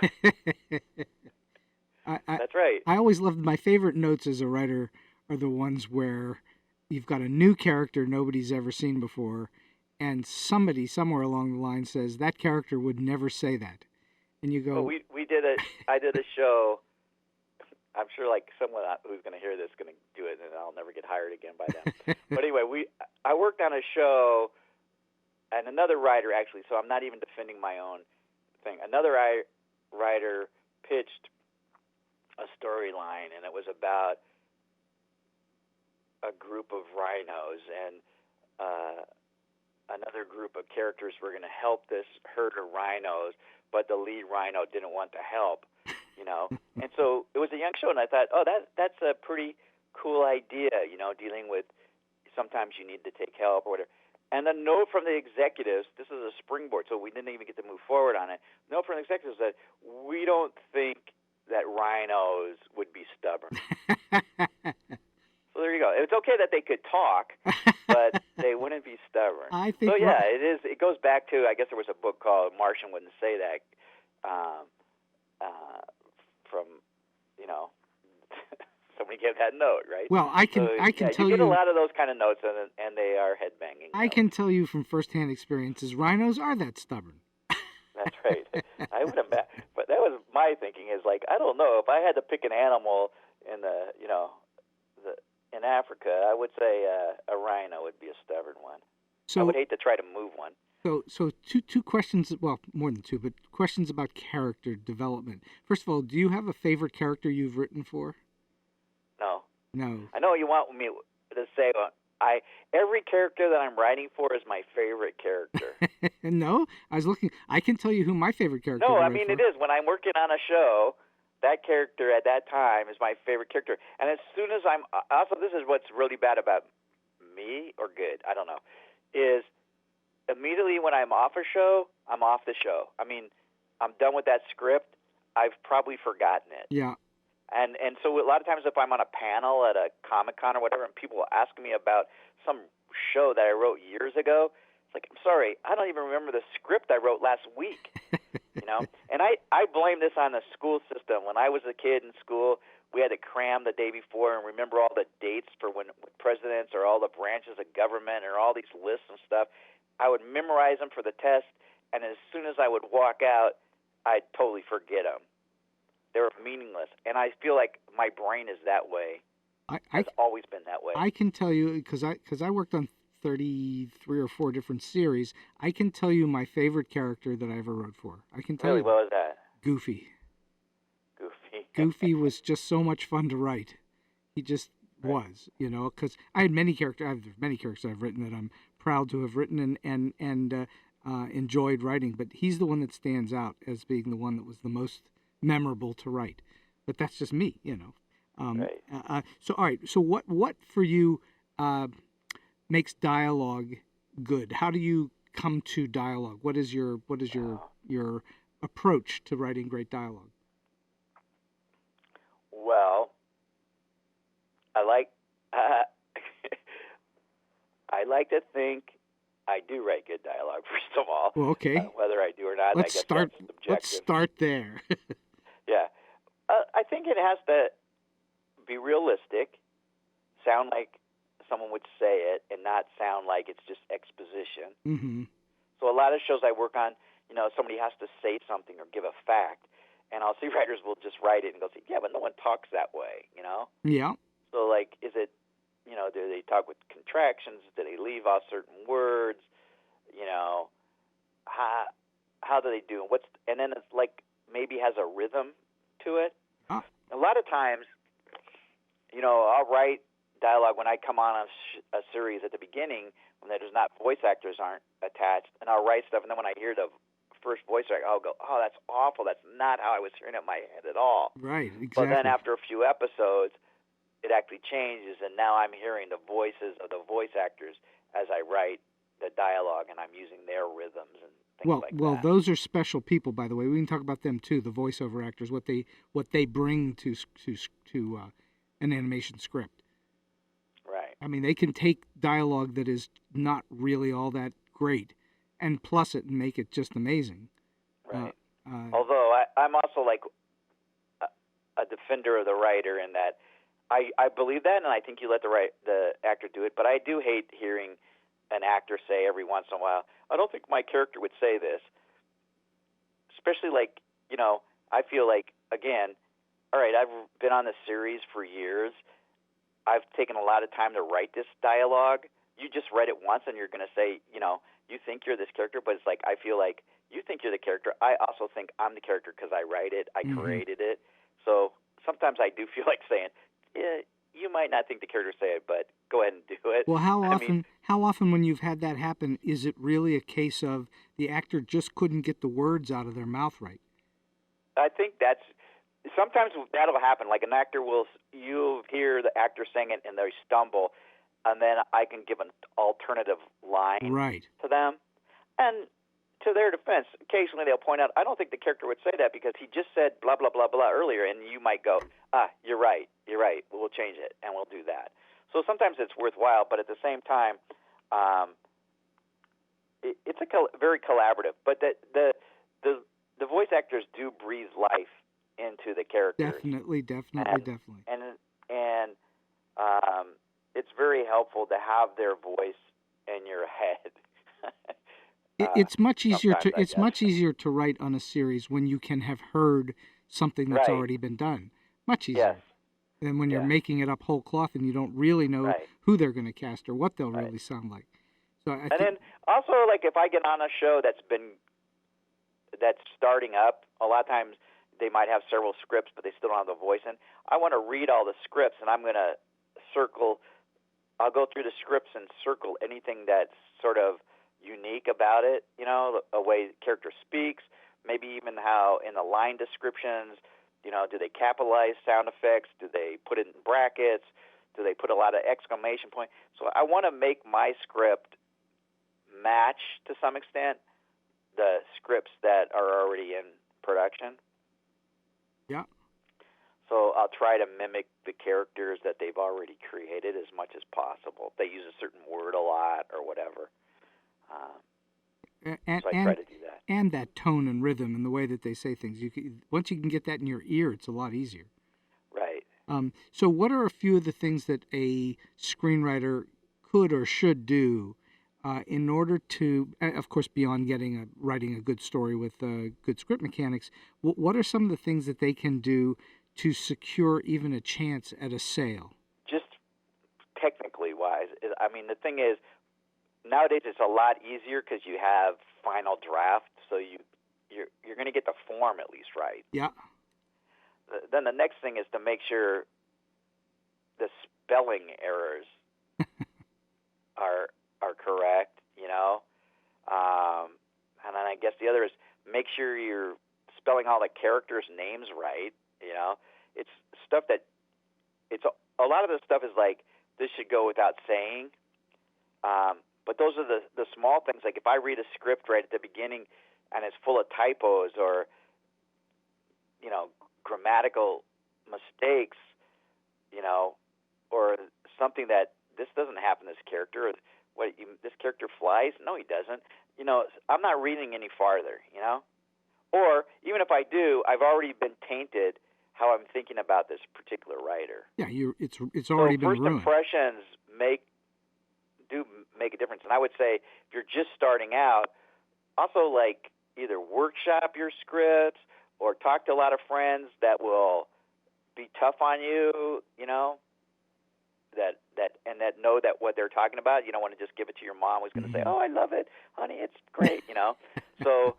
[SPEAKER 3] that's right.
[SPEAKER 2] I always loved, my favorite notes as a writer are the ones where you've got a new character nobody's ever seen before, and somebody somewhere along the line says that character would never say that, and you go,
[SPEAKER 3] well, I did a show. I'm sure like someone who's going to hear this is going to do it, and I'll never get hired again by them. But anyway, I worked on a show, and another writer actually. So I'm not even defending my own thing. Another writer pitched a storyline, and it was about a group of rhinos, and another group of characters were going to help this herd of rhinos, but the lead rhino didn't want to help, you know. And so it was a young show, and I thought, oh, that's a pretty cool idea, you know, dealing with sometimes you need to take help or whatever. And the note from the executives, this is a springboard, so we didn't even get to move forward on it. Note from the executives that we don't think that rhinos would be stubborn. So there you go. It's okay that they could talk, but they wouldn't be stubborn.
[SPEAKER 2] I think
[SPEAKER 3] so yeah, it is. It goes back to, I guess there was a book called Martian Wouldn't Say That, from, you know, somebody gave that note, right?
[SPEAKER 2] Well, I can tell
[SPEAKER 3] you
[SPEAKER 2] you
[SPEAKER 3] get a lot of those kind of notes, and they are headbanging.
[SPEAKER 2] I can tell you from firsthand experiences, rhinos are that stubborn.
[SPEAKER 3] That's right. I would imagine, but that was my thinking. Is like, I don't know, if I had to pick an animal in in Africa, I would say a rhino would be a stubborn one.
[SPEAKER 2] So
[SPEAKER 3] I would hate to try to move one.
[SPEAKER 2] So two questions. Well, more than two, but questions about character development. First of all, do you have a favorite character you've written for?
[SPEAKER 3] No.
[SPEAKER 2] No.
[SPEAKER 3] I know you want me to say every character that I'm writing for is my favorite character.
[SPEAKER 2] No, I was looking. I can tell you who my favorite character.
[SPEAKER 3] No, I mean it is. When I'm working on a show, that character at that time is my favorite character. And as soon as I'm also, this is what's really bad about me, or good, I don't know, is immediately when I'm off a show, I'm off the show. I mean, I'm done with that script. I've probably forgotten it.
[SPEAKER 2] Yeah.
[SPEAKER 3] And so a lot of times if I'm on a panel at a Comic-Con or whatever, and people ask me about some show that I wrote years ago, it's like, I'm sorry, I don't even remember the script I wrote last week. And I blame this on the school system. When I was a kid in school, we had to cram the day before and remember all the dates for when presidents or all the branches of government or all these lists and stuff. I would memorize them for the test, and as soon as I would walk out, I'd totally forget them. They were meaningless, and I feel like my brain is that way. It's always been that way.
[SPEAKER 2] I can tell you, because I worked on 33 or 4 different series, I can tell you my favorite character that I ever wrote for. I can tell you.
[SPEAKER 3] What was that?
[SPEAKER 2] Goofy. Goofy was just so much fun to write. He just was, because I had many characters. I've written that I'm proud to have written and enjoyed writing, but he's the one that stands out as being the one that was the most memorable to write. But that's just me,
[SPEAKER 3] Right.
[SPEAKER 2] So all right. So what for you makes dialogue good? How do you come to dialogue? What is your approach to writing great dialogue?
[SPEAKER 3] Well, I like to think I do write good dialogue. First of all,
[SPEAKER 2] well, okay.
[SPEAKER 3] Whether I do or not,
[SPEAKER 2] Let's
[SPEAKER 3] I guess
[SPEAKER 2] start.
[SPEAKER 3] that's subjective.
[SPEAKER 2] Let's start there.
[SPEAKER 3] Yeah, I think it has to be realistic, sound like someone would say it, and not sound like it's just exposition.
[SPEAKER 2] Mm-hmm.
[SPEAKER 3] So a lot of shows I work on, somebody has to say something or give a fact, and I'll see writers will just write it and go, yeah, but no one talks that way,
[SPEAKER 2] Yeah.
[SPEAKER 3] So, like, is it, do they talk with contractions? Do they leave off certain words? How do they do it? And then it's like maybe has a rhythm to it.
[SPEAKER 2] Ah.
[SPEAKER 3] A lot of times, I'll write dialogue when I come on a series at the beginning when there's not voice actors aren't attached, and I'll write stuff, and then when I hear the first voice actor, I'll go, oh, that's awful. That's not how I was hearing it in my head at all.
[SPEAKER 2] Right, exactly.
[SPEAKER 3] But then after a few episodes, it actually changes, and now I'm hearing the voices of the voice actors as I write the dialogue, and I'm using their rhythms and things like that.
[SPEAKER 2] Well, those are special people, by the way. We can talk about them too. The voiceover actors, what they bring to an animation script.
[SPEAKER 3] Right.
[SPEAKER 2] I mean, they can take dialogue that is not really all that great, and plus it and make it just amazing.
[SPEAKER 3] Right. Although I'm also like a defender of the writer in that I believe that, and I think you let the actor do it. But I do hate hearing an actor say every once in a while, I don't think my character would say this. Especially like, I feel like, again, all right, I've been on this series for years. I've taken a lot of time to write this dialogue. You just read it once and you're going to say, you think you're this character, but it's like I feel like you think you're the character. I also think I'm the character because I write it. I created it. So sometimes I do feel like saying, yeah, you might not think the character say it, but go ahead and do it.
[SPEAKER 2] Well, how often when you've had that happen, is it really a case of the actor just couldn't get the words out of their mouth right?
[SPEAKER 3] I think sometimes that'll happen. Like an actor you'll hear the actor sing it and they stumble, and then I can give an alternative line to them. And to their defense, occasionally they'll point out, I don't think the character would say that because he just said blah, blah, blah, blah earlier, and you might go, you're right, we'll change it, and we'll do that. So sometimes it's worthwhile, but at the same time, it's very collaborative. But the voice actors do breathe life into the characters.
[SPEAKER 2] Definitely.
[SPEAKER 3] And and it's very helpful to have their voice in your head.
[SPEAKER 2] It's much easier to
[SPEAKER 3] sometimes, I guess.
[SPEAKER 2] much easier to write on a series when you can have heard something that's
[SPEAKER 3] Right.
[SPEAKER 2] already been done. Much
[SPEAKER 3] Yes.
[SPEAKER 2] easier than when you're
[SPEAKER 3] Yeah.
[SPEAKER 2] making it up whole cloth and you don't really know
[SPEAKER 3] Right.
[SPEAKER 2] who they're going to cast or what they'll
[SPEAKER 3] Right.
[SPEAKER 2] really sound like. So I
[SPEAKER 3] And
[SPEAKER 2] think,
[SPEAKER 3] then also, like, if I get on a show that's starting up, a lot of times they might have several scripts, but they still don't have the voice in. I want to read all the scripts, and I'm going to circle. I'll go through the scripts and circle anything that's sort of unique about it. You know, a way the character speaks, maybe even how in the line descriptions. You know, do they capitalize sound effects? Do they put it in brackets? Do they put a lot of exclamation point? So I want to make my script match to some extent the scripts that are already in production.
[SPEAKER 2] yeah.
[SPEAKER 3] So I'll try to mimic the characters that they've already created as much as possible. If they use a certain word a lot or whatever. So I try to do that.
[SPEAKER 2] And that tone and rhythm and the way that they say things. Once you can get that in your ear, it's a lot easier.
[SPEAKER 3] Right.
[SPEAKER 2] So what are a few of the things that a screenwriter could or should do in order to, of course, beyond writing a good story with good script mechanics, what are some of the things that they can do to secure even a chance at a sale?
[SPEAKER 3] Just technically wise, I mean, the thing is, nowadays it's a lot easier because you have final draft, so you're going to get the form at least right.
[SPEAKER 2] Yeah.
[SPEAKER 3] Then the next thing is to make sure the spelling errors are correct, you know. And then I guess the other is make sure you're spelling all the characters' names right, you know. It's stuff that a lot of the stuff is like this should go without saying. But those are the small things. Like if I read a script right at the beginning and it's full of typos or, you know, grammatical mistakes, you know, or something that this doesn't happen to this character. Or this character flies? No, he doesn't. You know, I'm not reading any farther, you know. Or even if I do, I've already been tainted how I'm thinking about this particular writer.
[SPEAKER 2] Yeah, it's already been ruined.
[SPEAKER 3] First impressions do make a difference. And I would say if you're just starting out, also like either workshop your scripts or talk to a lot of friends that will be tough on you, you know, that know that what they're talking about. You don't want to just give it to your mom who's going to say, "Oh, I love it, honey, it's great," you know. So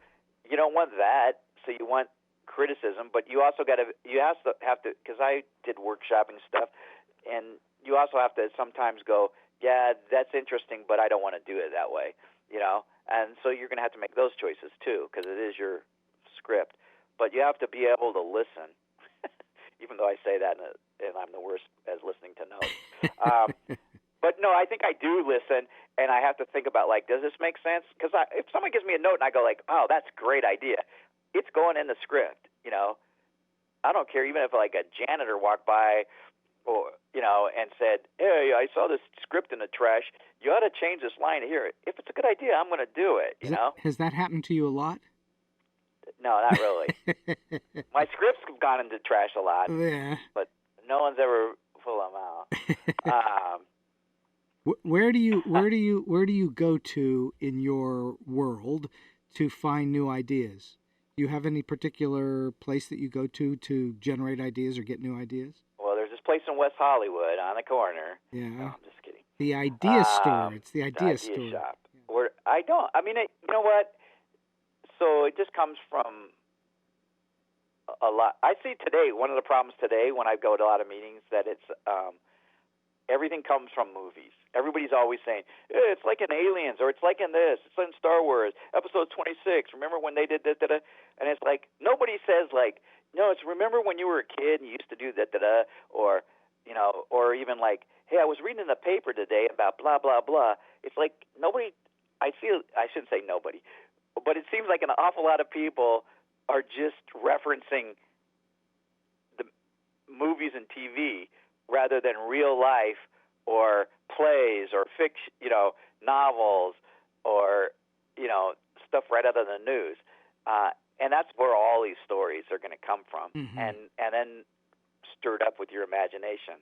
[SPEAKER 3] you don't want that. So you want criticism, but you also have to because I did workshopping stuff, and you also have to sometimes go, yeah, that's interesting, but I don't want to do it that way, you know. And so you're going to have to make those choices too, because it is your script. But you have to be able to listen, even though I say that and I'm the worst as listening to notes. But no, I think I do listen, and I have to think about, like, does this make sense? Because if someone gives me a note and I go like, oh, that's a great idea, it's going in the script, you know. I don't care even if like a janitor walked by or, you know, and said, hey, I saw this script in the trash. You ought to change this line here. If it's a good idea, I'm going to do it, you know.
[SPEAKER 2] Has that happened to you a lot?
[SPEAKER 3] No, not really. My scripts have gone into trash a lot,
[SPEAKER 2] yeah.
[SPEAKER 3] but no one's ever pulled them out.
[SPEAKER 2] Where do you go to in your world to find new ideas? Do you have any particular place that you go to generate ideas or get new ideas?
[SPEAKER 3] Well, there's this place in West Hollywood on the corner.
[SPEAKER 2] Yeah.
[SPEAKER 3] No, I'm just kidding.
[SPEAKER 2] The idea store. It's the idea store.
[SPEAKER 3] Shop. Yeah. Where you know what? So it just comes from a lot. I see today, one of the problems today when I go to a lot of meetings, that it's everything comes from movies. Everybody's always saying, it's like in Aliens, or it's like in this, it's in Star Wars, episode 26. Remember when they did da-da-da? And it's like, nobody says like, no, it's remember when you were a kid and you used to do da-da-da, or, you know, or even like, hey, I was reading in the paper today about blah, blah, blah. It's like nobody, I shouldn't say nobody, but it seems like an awful lot of people are just referencing the movies and TV rather than real life or plays or fiction, you know, novels or, you know, stuff right out of the news. And that's where all these stories are going to come from, and then stirred up with your imagination.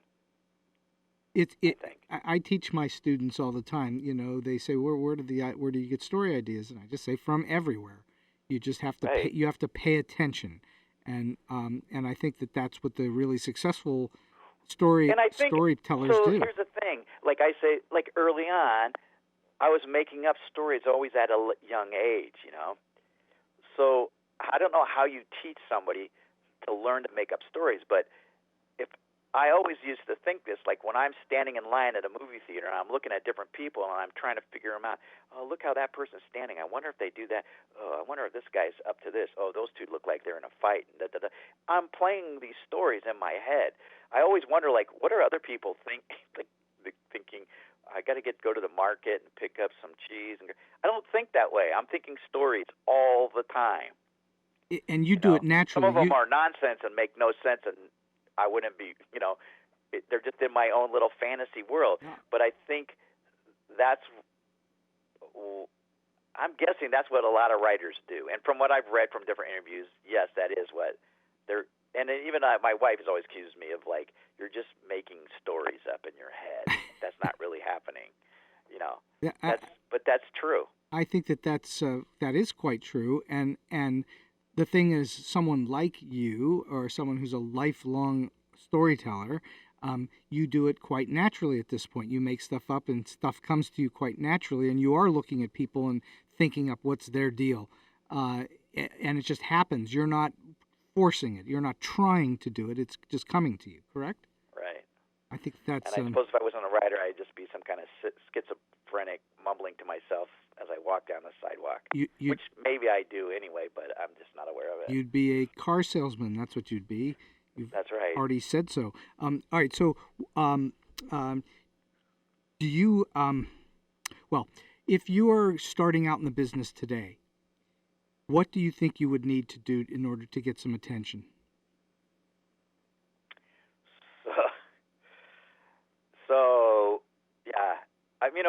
[SPEAKER 3] I think.
[SPEAKER 2] I teach my students all the time. They say, where do you get story ideas? And I just say, from everywhere. You just have to
[SPEAKER 3] Right.
[SPEAKER 2] you have to pay attention, and I think that's what the really successful
[SPEAKER 3] And I think
[SPEAKER 2] storytellers
[SPEAKER 3] so.
[SPEAKER 2] do.
[SPEAKER 3] Here's the thing: like I say, like early on, I was making up stories always at a young age. So I don't know how you teach somebody to learn to make up stories, but if I always used to think this, like when I'm standing in line at a movie theater and I'm looking at different people and I'm trying to figure them out. Oh, look how that person's standing. I wonder if they do that. Oh, I wonder if this guy's up to this. Oh, those two look like they're in a fight. Da, da, da. I'm playing these stories in my head. I always wonder, like, what are other people thinking? I got to go to the market and pick up some cheese. I don't think that way. I'm thinking stories all the time.
[SPEAKER 2] And you do it naturally.
[SPEAKER 3] Some of them are nonsense and make no sense, and I wouldn't be, they're just in my own little fantasy world.
[SPEAKER 2] Yeah.
[SPEAKER 3] But I think I'm guessing that's what a lot of writers do. And from what I've read from different interviews, yes, that is what they're. And even my wife has always accused me of, like, you're just making stories up in your head. That's not really happening,
[SPEAKER 2] Yeah,
[SPEAKER 3] but that's true.
[SPEAKER 2] I think that is quite true, and the thing is, someone like you or someone who's a lifelong storyteller, you do it quite naturally at this point. You make stuff up and stuff comes to you quite naturally, and you are looking at people and thinking up what's their deal, and it just happens. You're not forcing it. You're not trying to do it. It's just coming to you, correct?
[SPEAKER 3] Right.
[SPEAKER 2] I think that's...
[SPEAKER 3] And I suppose if I wasn't a writer, I'd just be some kind of schizophrenic mumbling to myself as I walk down the sidewalk, which maybe I do anyway, but I'm just not aware of it.
[SPEAKER 2] You'd be a car salesman. That's what you'd be.
[SPEAKER 3] That's right.
[SPEAKER 2] Already said so. All right. So, do you? Well, if you are starting out in the business today, what do you think you would need to do in order to get some attention?
[SPEAKER 3] So yeah. Again,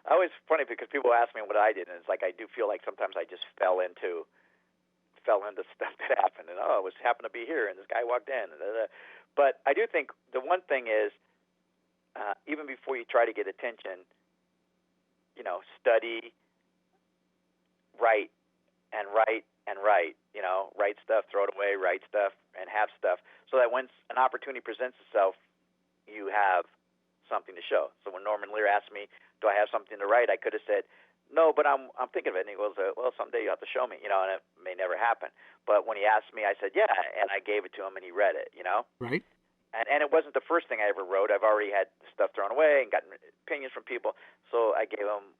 [SPEAKER 3] I always funny because people ask me what I did, and it's like I do feel like sometimes I just fell into stuff that happened, and it was happened to be here, and this guy walked in, but I do think the one thing is, even before you try to get attention, study, write, and write, and write. Write stuff, throw it away, write stuff, and have stuff, so that when an opportunity presents itself, you have something to show. So when Norman Lear asked me, do I have something to write, I could have said, no, but I'm thinking of it. And he goes, well, someday you have to show me, and it may never happen. But when he asked me, I said, yeah, and I gave it to him, and he read it,
[SPEAKER 2] Right.
[SPEAKER 3] And it wasn't the first thing I ever wrote. I've already had stuff thrown away and gotten opinions from people. So I gave him,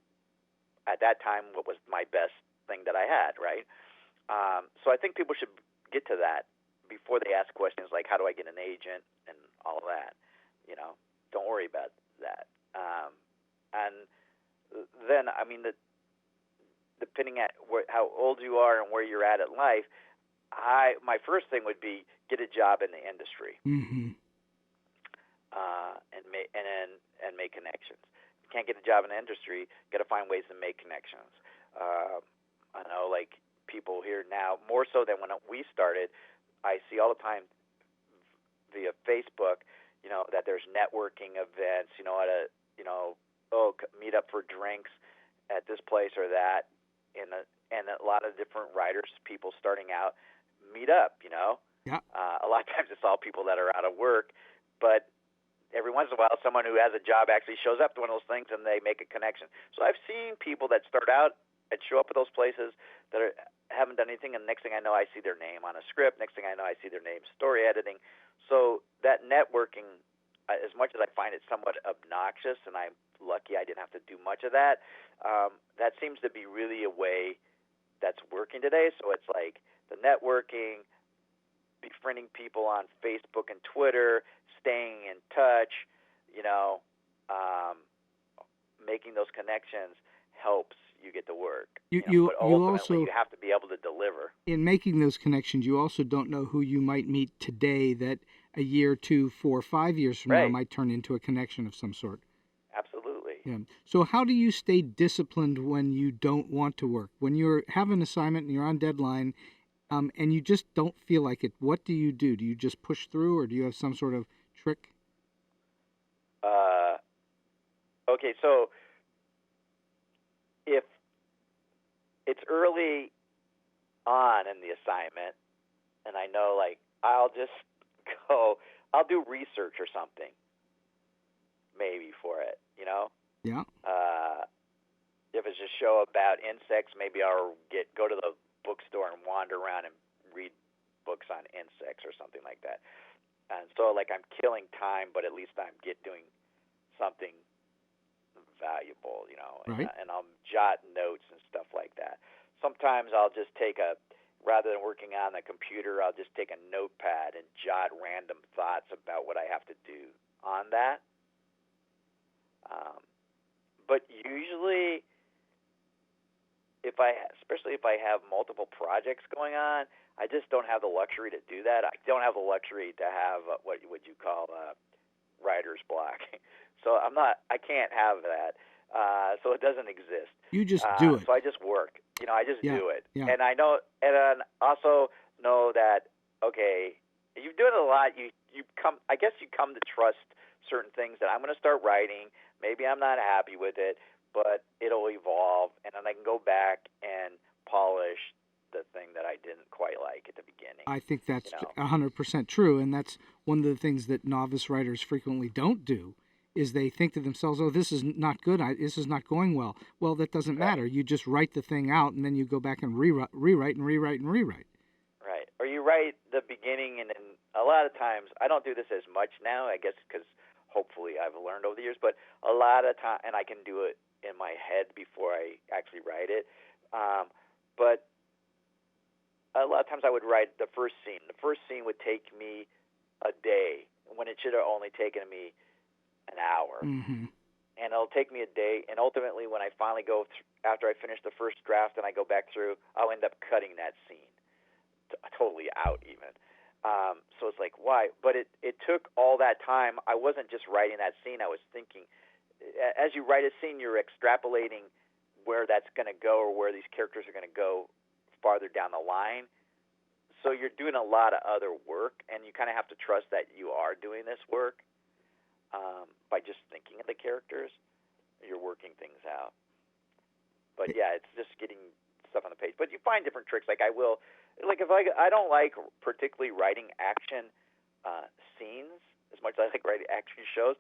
[SPEAKER 3] at that time, what was my best thing that I had, right? So I think people should get to that before they ask questions like, how do I get an agent and all of that, Don't worry about that. And then, depending at how old you are and where you're at in life, my first thing would be get a job in the industry,
[SPEAKER 2] mm-hmm.
[SPEAKER 3] and make connections. If you can't get a job in the industry, got to find ways to make connections. I know, like people here now, more so than when we started, I see all the time via Facebook, that there's networking events, meet up for drinks at this place or that, and a lot of different writers, people starting out, meet up,
[SPEAKER 2] Yeah.
[SPEAKER 3] A lot of times it's all people that are out of work, but every once in a while someone who has a job actually shows up to one of those things and they make a connection. So I've seen people that start out and show up at those places that haven't done anything, and next thing I know I see their name on a script, next thing I know I see their name story editing. So that networking, as much as I find it somewhat obnoxious, and I'm lucky I didn't have to do much of that, that seems to be really a way that's working today. So it's like the networking, befriending people on Facebook and Twitter, staying in touch, making those connections helps you get to work. But ultimately you have to be able to deliver.
[SPEAKER 2] In making those connections, you also don't know who you might meet today that a year, 2, 4, 5 years from now might turn into a connection of some sort.
[SPEAKER 3] Absolutely.
[SPEAKER 2] Yeah. So how do you stay disciplined when you don't want to work? When you have an assignment and you're on deadline, and you just don't feel like it, what do you do? Do you just push through, or do you have some sort of trick?
[SPEAKER 3] Okay, so if it's early on in the assignment, and I know, like, I'll just I'll do research or something, maybe for it, you know?
[SPEAKER 2] Yeah.
[SPEAKER 3] If it's a show about insects, maybe I'll go to the bookstore and wander around and read books on insects or something like that. And so, like, I'm killing time, but at least I'm doing something valuable, you know,
[SPEAKER 2] Right.
[SPEAKER 3] and I'll jot notes and stuff like that. Sometimes I'll just rather than working on the computer, I'll just take a notepad and jot random thoughts about what I have to do on that. But usually, especially if I have multiple projects going on, I just don't have the luxury to do that. I don't have the luxury to have what would you call writer's block. So I can't have that. So it doesn't exist.
[SPEAKER 2] You just do it.
[SPEAKER 3] So I just work. You know, I just do it.
[SPEAKER 2] Yeah.
[SPEAKER 3] And I know, and I also know that, okay, you've done it a lot. I guess you come to trust certain things that I'm going to start writing. Maybe I'm not happy with it, but it'll evolve, and then I can go back and polish the thing that I didn't quite like at the beginning.
[SPEAKER 2] I think that's 100% true, and that's one of the things that novice writers frequently don't do, is they think to themselves, oh, this is not good, this is not going well. Well, that doesn't matter. You just write the thing out, and then you go back and rewrite.
[SPEAKER 3] Right. Or you write the beginning, and then a lot of times, I don't do this as much now, I guess, because hopefully I've learned over the years, but a lot of time, and I can do it in my head before I actually write it, but a lot of times I would write the first scene. The first scene would take me a day when it should have only taken me an hour.
[SPEAKER 2] Mm-hmm.
[SPEAKER 3] And it'll take me a day, and ultimately when I finally after I finish the first draft and I go back through, I'll end up cutting that scene totally out even. So it's like, why? But it took all that time. I wasn't just writing that scene. I was thinking, as you write a scene, you're extrapolating where that's going to go or where these characters are going to go farther down the line. So you're doing a lot of other work, and you kind of have to trust that you are doing this work by just thinking of the characters. You're working things out. But yeah, it's just getting stuff on the page. But you find different tricks. Like if I don't like particularly writing action scenes as much as I like writing action shows,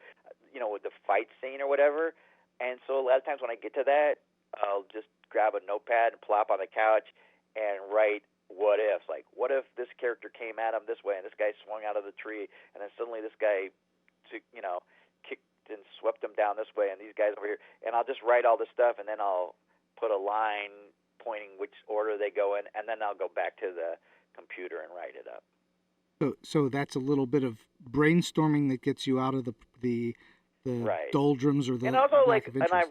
[SPEAKER 3] you know, with the fight scene or whatever. And so a lot of times when I get to that, I'll just grab a notepad and plop on the couch and write what ifs. Like, what if this character came at him this way and this guy swung out of the tree, and then suddenly this guy, you know, kicked and swept him down this way, and these guys over here. And I'll just write all this stuff, and then I'll put a line pointing which order they go in, and then I'll go back to the computer and write it up.
[SPEAKER 2] So that's a little bit of brainstorming that gets you out of the
[SPEAKER 3] right.
[SPEAKER 2] doldrums or the
[SPEAKER 3] and also
[SPEAKER 2] lack of interest.
[SPEAKER 3] And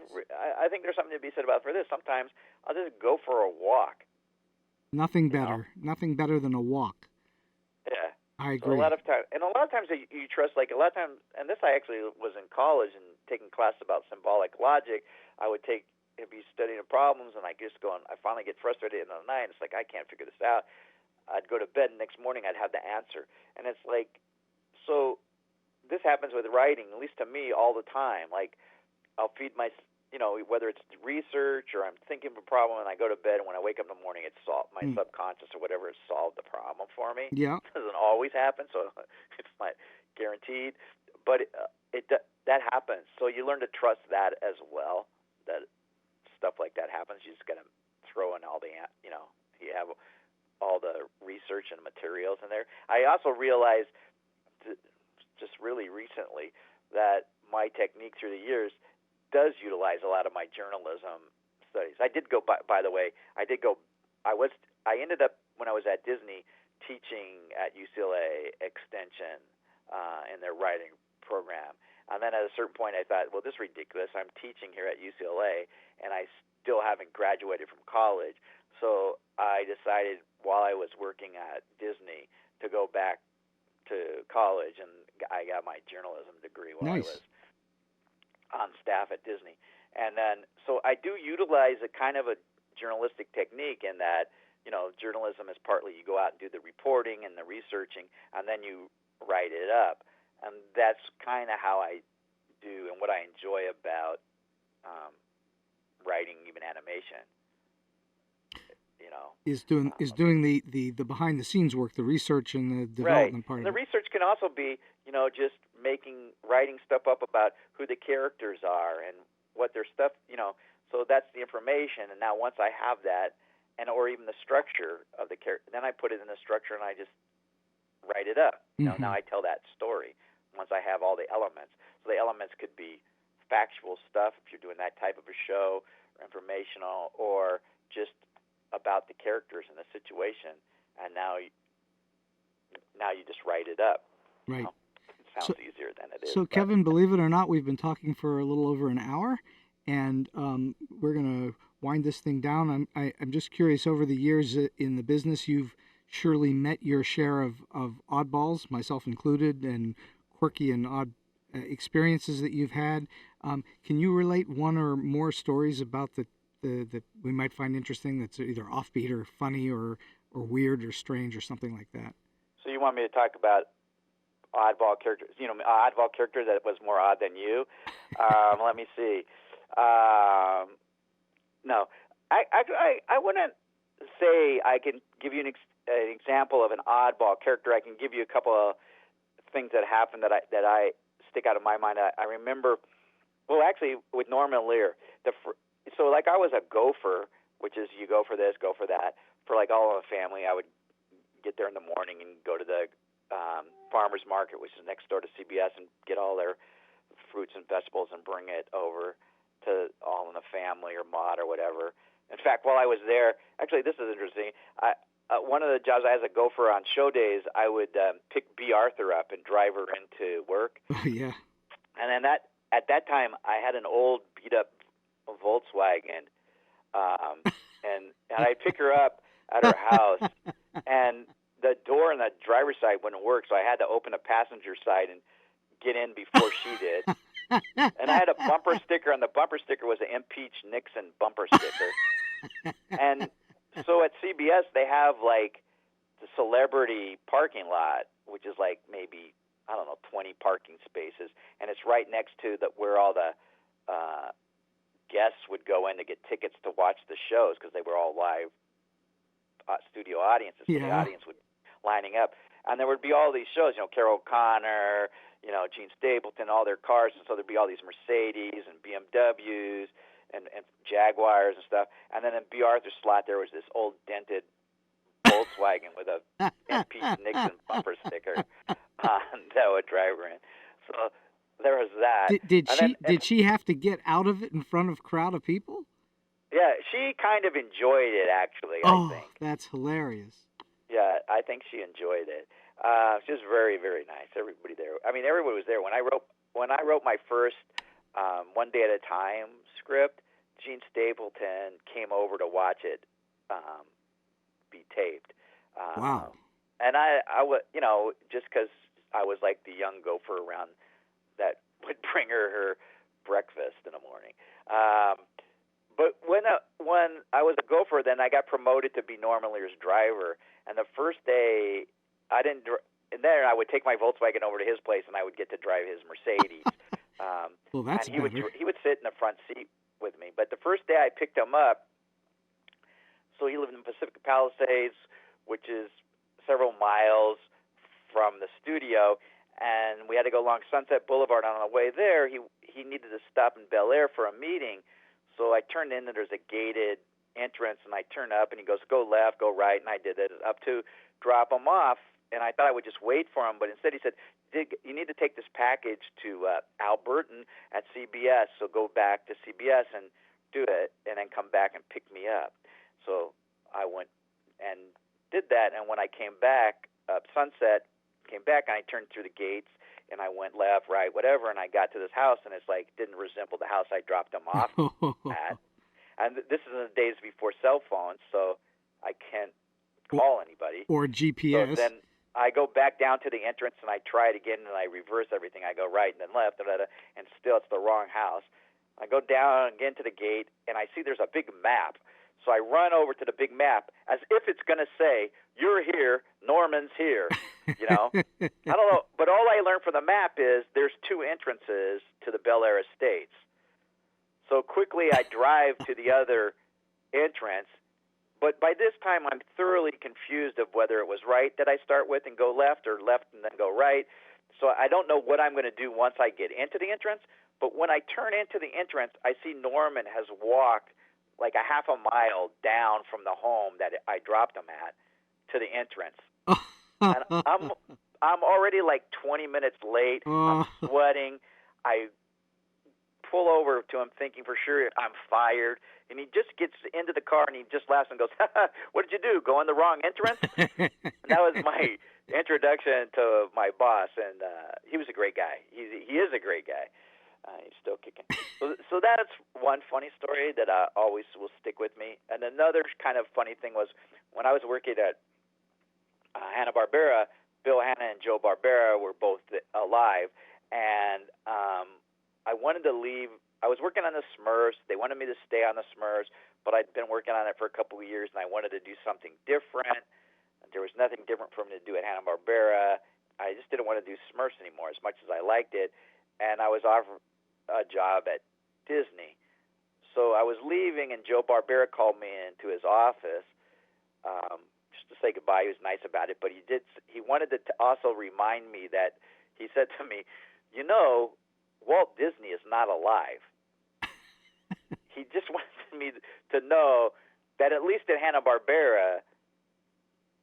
[SPEAKER 3] I think there's something to be said about for this. Sometimes I'll just go for a walk.
[SPEAKER 2] Nothing better. Nothing better than a walk.
[SPEAKER 3] Yeah.
[SPEAKER 2] I agree.
[SPEAKER 3] So a lot of times you trust, like a lot of times, and this I actually was in college and taking classes about symbolic logic. I would be studying problems, and I just go, and I finally get frustrated in the night. And it's like, I can't figure this out. I'd go to bed, and next morning I'd have the answer. And it's like, so this happens with writing, at least to me, all the time. Like, I'll feed whether it's research or I'm thinking of a problem, and I go to bed, and when I wake up in the morning, it's solved. My subconscious or whatever has solved the problem for me.
[SPEAKER 2] Yeah.
[SPEAKER 3] It doesn't always happen, so it's not guaranteed. But that happens. So you learn to trust that as well, that stuff like that happens. You just got to throw in all the, you have all the research and materials in there. I also realized just really recently that my technique through the years does utilize a lot of my journalism studies. I did go, by the way, I ended up, when I was at Disney, teaching at UCLA Extension in their writing program. And then at a certain point I thought, well, this is ridiculous. I'm teaching here at UCLA, and I still haven't graduated from college. So I decided while I was working at Disney to go back to college, and I got my journalism degree while I was on staff at Disney. And then, so I do utilize a kind of a journalistic technique in that, journalism is partly you go out and do the reporting and the researching, and then you write it up. And that's kind of how I do and what I enjoy about writing even animation. You know,
[SPEAKER 2] is doing the behind the scenes work, the research and the development part
[SPEAKER 3] and
[SPEAKER 2] of
[SPEAKER 3] the
[SPEAKER 2] it.
[SPEAKER 3] research can also be, just writing stuff up about who the characters are and what their stuff, so that's the information. And now once I have that, or even the structure of the character, then I put it in the structure and I just write it up. Now I tell that story once I have all the elements. So the elements could be factual stuff if you're doing that type of a show, or informational, or just about the characters and the situation. And now you just write it up.
[SPEAKER 2] Right.
[SPEAKER 3] It sounds easier than it is.
[SPEAKER 2] So, Kevin, believe it or not, we've been talking for a little over an hour, and we're going to wind this thing down. I'm just curious, over the years in the business, you've surely met your share of oddballs, myself included, and quirky and odd experiences that you've had. Can you relate one or more stories about that we might find interesting, that's either offbeat or funny or weird or strange or something like that?
[SPEAKER 3] So you want me to talk about oddball characters? Oddball character that was more odd than you? Let me see. No, I wouldn't say I can give you an example of an oddball character. I can give you a couple of things that happened that I stick out of my mind. I remember, well, actually, with Norman Lear. So like I was a gopher, which is you go for this, go for that. For like all of the family, I would get there in the morning and go to the farmer's market, which is next door to CBS, and get all their fruits and vegetables and bring it over to all in the family or Maude or whatever. In fact, while I was there, actually, this is interesting. One of the jobs I had as a gopher on show days, I would pick B. Arthur up and drive her into work.
[SPEAKER 2] Oh, yeah.
[SPEAKER 3] And then at that time, I had an old beat-up Volkswagen, and I'd pick her up at her house, and the door on the driver's side wouldn't work, so I had to open the passenger side and get in before she did. And I had a bumper sticker, and the bumper sticker was an Impeach Nixon bumper sticker. And so at CBS, they have like the celebrity parking lot, which is like maybe, 20 parking spaces, and it's right next to where all the guests would go in to get tickets to watch the shows, because they were all live studio audiences. So the audience would lining up, and there would be all these shows, Carol Connor, Gene Stapleton, all their cars, and so there'd be all these Mercedes and BMWs and Jaguars and stuff. And then in B. Arthur's slot, there was this old dented Volkswagen with a Impeach Nixon bumper sticker that would drive her in. So there was that.
[SPEAKER 2] Did she have to get out of it in front of a crowd of people?
[SPEAKER 3] Yeah, she kind of enjoyed it, actually, I think.
[SPEAKER 2] Oh, that's hilarious.
[SPEAKER 3] Yeah, I think she enjoyed it. She was very, very nice. Everybody there. I mean, everybody was there. When I wrote my first One Day at a Time script, Gene Stapleton came over to watch it be taped.
[SPEAKER 2] Wow.
[SPEAKER 3] And I was, just because I was like the young gopher around that would bring her breakfast in the morning. But when I was a gopher, then I got promoted to be Norman Lear's driver. And the first day, and then I would take my Volkswagen over to his place, and I would get to drive his Mercedes.
[SPEAKER 2] Well, that's
[SPEAKER 3] and
[SPEAKER 2] better.
[SPEAKER 3] He would sit in the front seat with me. But the first day I picked him up, so he lived in Pacific Palisades, which is several miles from the studio, and we had to go along Sunset Boulevard. On the way there, he needed to stop in Bel Air for a meeting. So I turned in, and there's a gated entrance, and I turned up, and he goes, go left, go right, and I did it up to drop him off. And I thought I would just wait for him, but instead he said, you need to take this package to Al Burton at CBS, so go back to CBS and do it, and then come back and pick me up. So I went and did that, and when I came back, Sunset, came back, and I turned through the gates, and I went left, right, whatever, and I got to this house, and it's like, didn't resemble the house I dropped him off at. And this is in the days before cell phones, so I can't call anybody.
[SPEAKER 2] Or GPS.
[SPEAKER 3] So then I go back down to the entrance, and I try it again, and I reverse everything. I go right and then left, and still it's the wrong house. I go down again to the gate, and I see there's a big map. So I run over to the big map as if it's going to say, "You're here, Norman's here." You know, I don't know, but all I learned from the map is there's 2 entrances to the Bel Air Estates. So quickly I drive to the other entrance, but by this time I'm thoroughly confused of whether it was right that I start with and go left or left and then go right. So I don't know what I'm going to do once I get into the entrance, but when I turn into the entrance, I see Norman has walked like a half a mile down from the home that I dropped him at to the entrance. And I'm already like 20 minutes late. I'm sweating. I pull over to him thinking for sure I'm fired. And he just gets into the car and he just laughs and goes, "What did you do? Go in the wrong entrance?" And that was my introduction to my boss. And he was a great guy. He is a great guy. He's still kicking. So that's one funny story that always will stick with me. And another kind of funny thing was when I was working at Hanna-Barbera, Bill Hanna and Joe Barbera were both alive, and I wanted to leave. I was working on the Smurfs. They wanted me to stay on the Smurfs, but I'd been working on it for a couple of years, and I wanted to do something different. There was nothing different for me to do at Hanna-Barbera. I just didn't want to do Smurfs anymore as much as I liked it, and I was offered a job at Disney. So I was leaving, and Joe Barbera called me into his office just to say goodbye. He was nice about it, but he wanted to also remind me that he said to me, "You know, Walt Disney is not alive." He just wanted me to know that at least at Hanna-Barbera,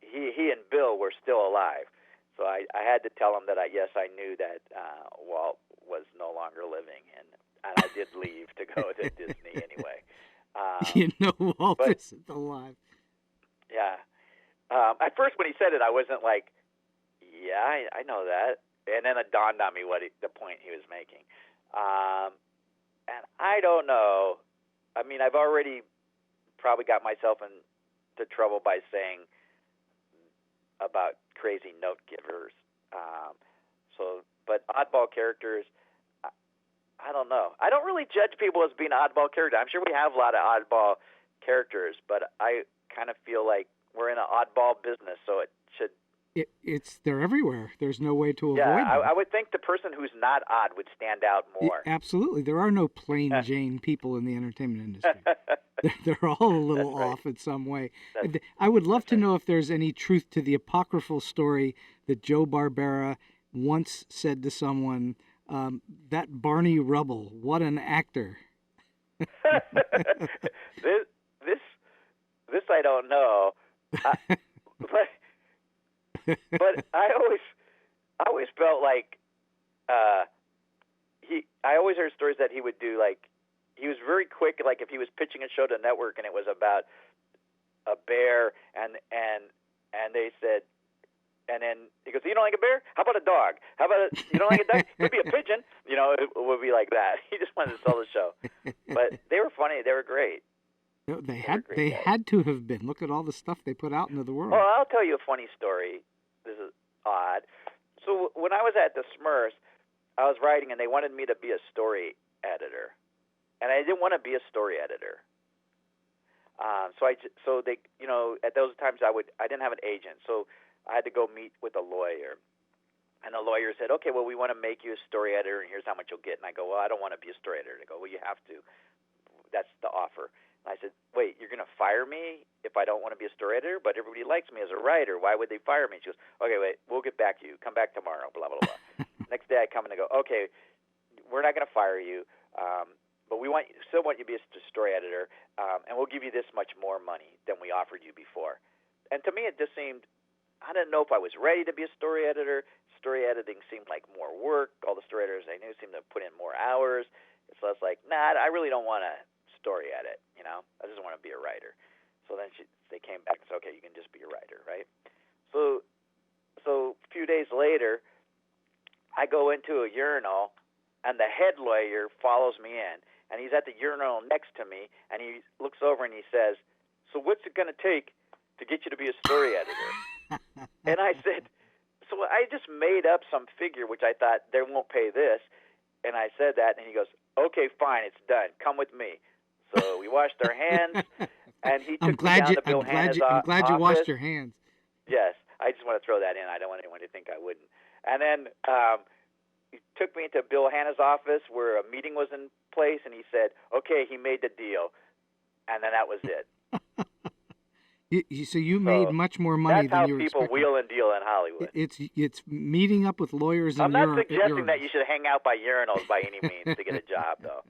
[SPEAKER 3] he and Bill were still alive. So I had to tell him that I knew that Walt was no longer living, and I did leave to go to Disney anyway.
[SPEAKER 2] Walt isn't alive.
[SPEAKER 3] Yeah. At first when he said it, I wasn't like, yeah, I know that. And then it dawned on me the point he was making. And I don't know. I mean, I've already probably got myself into trouble by saying about crazy note givers. But oddball characters, I don't know. I don't really judge people as being oddball characters. I'm sure we have a lot of oddball characters, but I kind of feel like we're in an oddball business, so it should.
[SPEAKER 2] They're everywhere. There's no way to avoid them.
[SPEAKER 3] I would think the person who's not odd would stand out more.
[SPEAKER 2] Absolutely. There are no plain Jane people in the entertainment industry. They're all a little off in some way. I would love to know if there's any truth to the apocryphal story that Joe Barbera once said to someone, "That Barney Rubble, what an actor."
[SPEAKER 3] This I don't know. But I always felt like I always heard stories that he would do, like, he was very quick, like if he was pitching a show to network and it was about a bear and they said, and then he goes, "You don't like a bear? How about a dog? How about you don't like a duck? Maybe a pigeon." You know, it would be like that. He just wanted to sell the show. But they were funny. They were great.
[SPEAKER 2] They had to have been. Look at all the stuff they put out into the world.
[SPEAKER 3] Well, I'll tell you a funny story. This is odd. So when I was at the Smurfs, I was writing, and they wanted me to be a story editor, and I didn't want to be a story editor. So they, you know, at those times I didn't have an agent, so I had to go meet with a lawyer, and the lawyer said, "Okay, well, we want to make you a story editor, and here's how much you'll get." And I go, "Well, I don't want to be a story editor." They go, "Well, you have to. That's the offer." I said, "Wait, you're going to fire me if I don't want to be a story editor? But everybody likes me as a writer. Why would they fire me?" She goes, "Okay, wait, we'll get back to you. Come back tomorrow, blah, blah, blah." Next day I come in and go, "Okay, we're not going to fire you, but we still want you to be a story editor, and we'll give you this much more money than we offered you before." And to me it just seemed, I didn't know if I was ready to be a story editor. Story editing seemed like more work. All the story editors I knew seemed to put in more hours. So I was like, nah, I really don't want to story edit, you know. I just want to be a writer. So then they came back and said, "Okay, you can just be a writer," right? So a few days later, I go into a urinal, and the head lawyer follows me in, and he's at the urinal next to me, and he looks over and he says, "So what's it going to take to get you to be a story editor?" And I said, so I just made up some figure, which I thought, they won't pay this. And I said that, and he goes, "Okay, fine, it's done. Come with me." So we washed our hands, and he
[SPEAKER 2] I'm
[SPEAKER 3] took me down to Bill Hanna's
[SPEAKER 2] I'm glad you washed
[SPEAKER 3] office.
[SPEAKER 2] your hands.
[SPEAKER 3] Yes, I just want to throw that in. I don't want anyone to think I wouldn't. And then he took me into Bill Hanna's office where a meeting was in place, and he said, "Okay, he made the deal," and then that was it.
[SPEAKER 2] So you made much more money than you were expecting.
[SPEAKER 3] That's how people wheel and deal in Hollywood.
[SPEAKER 2] It's meeting up with lawyers and
[SPEAKER 3] I'm not suggesting that you should hang out by urinals by any means to get a job, though.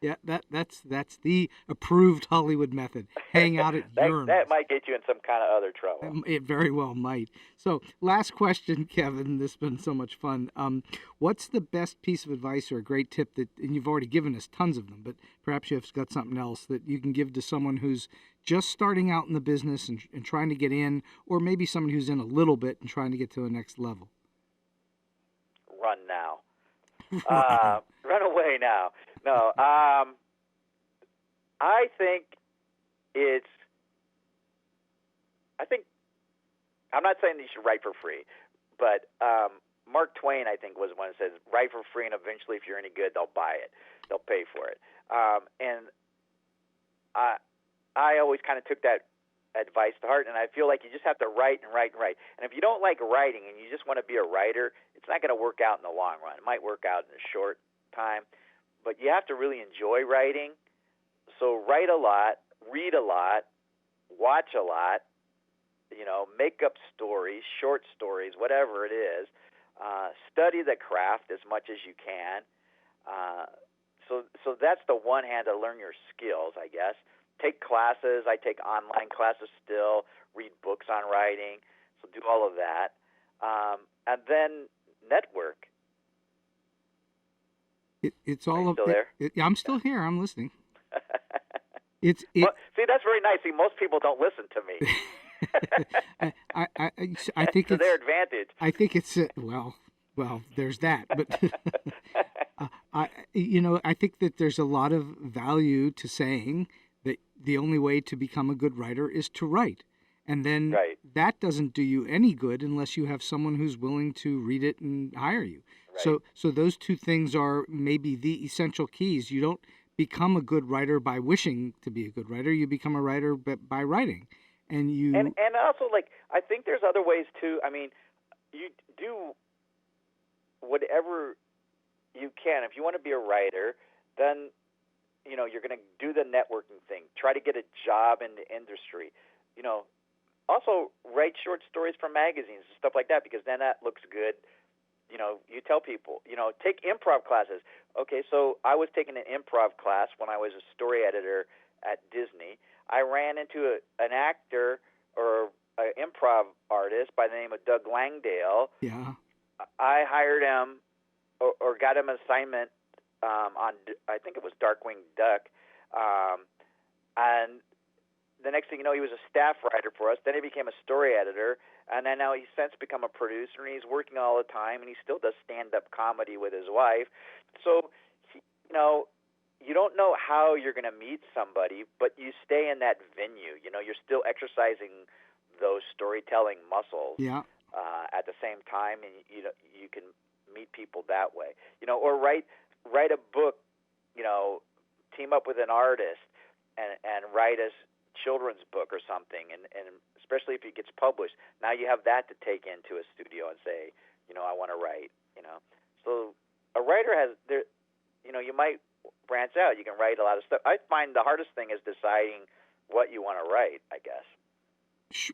[SPEAKER 2] Yeah, that's the approved Hollywood method. Hang out at urinals.
[SPEAKER 3] That might get you in some kind of other trouble.
[SPEAKER 2] It very well might. So, last question, Kevin. This has been so much fun. What's the best piece of advice or a great tip that, and you've already given us tons of them, but perhaps you've got something else that you can give to someone who's just starting out in the business and trying to get in, or maybe someone who's in a little bit and trying to get to the next level?
[SPEAKER 3] Run now. Run away now. No, I think I'm not saying that you should write for free, but Mark Twain, I think, was one that says, write for free, and eventually, if you're any good, they'll buy it. They'll pay for it. And I always kind of took that advice to heart, and I feel like you just have to write and write and write. And if you don't like writing and you just want to be a writer, it's not going to work out in the long run. It might work out in a short time, but you have to really enjoy writing. So write a lot, read a lot, watch a lot, make up stories, short stories, whatever it is. Study the craft as much as you can. So that's the one hand to learn your skills, I guess. Take classes. I take online classes still, read books on writing, so do all of that. And then network.
[SPEAKER 2] It's all.
[SPEAKER 3] Are you still there?
[SPEAKER 2] I'm still here. I'm listening.
[SPEAKER 3] Well, see, that's very nice. See, most people don't listen to me.
[SPEAKER 2] I think
[SPEAKER 3] to
[SPEAKER 2] it's
[SPEAKER 3] their advantage.
[SPEAKER 2] I think it's well, there's that. But I think that there's a lot of value to saying that the only way to become a good writer is to write. And then that doesn't do you any good unless you have someone who's willing to read it and hire you. Right. So those two things are maybe the essential keys. You don't become a good writer by wishing to be a good writer. You become a writer by writing. And
[SPEAKER 3] also, I think there's other ways too. I mean, you do whatever you can. If you want to be a writer, then you're going to do the networking thing. Try to get a job in the industry. Also write short stories for magazines and stuff like that, because then that looks good. You tell people, take improv classes. Okay, so I was taking an improv class when I was a story editor at Disney. I ran into an actor or an improv artist by the name of Doug Langdale.
[SPEAKER 2] Yeah.
[SPEAKER 3] I hired him or got him an assignment on, I think it was Darkwing Duck. And the next thing you know, he was a staff writer for us. Then he became a story editor. And then now he's since become a producer, and he's working all the time, and he still does stand-up comedy with his wife. So, you don't know how you're going to meet somebody, but you stay in that venue. You're still exercising those storytelling muscles at the same time, and you can meet people that way. Or write a book, team up with an artist and write a children's book or something, and especially if it gets published, now you have that to take into a studio and say, I want to write. So a writer has you might branch out. You can write a lot of stuff. I find the hardest thing is deciding what you want to write, I guess.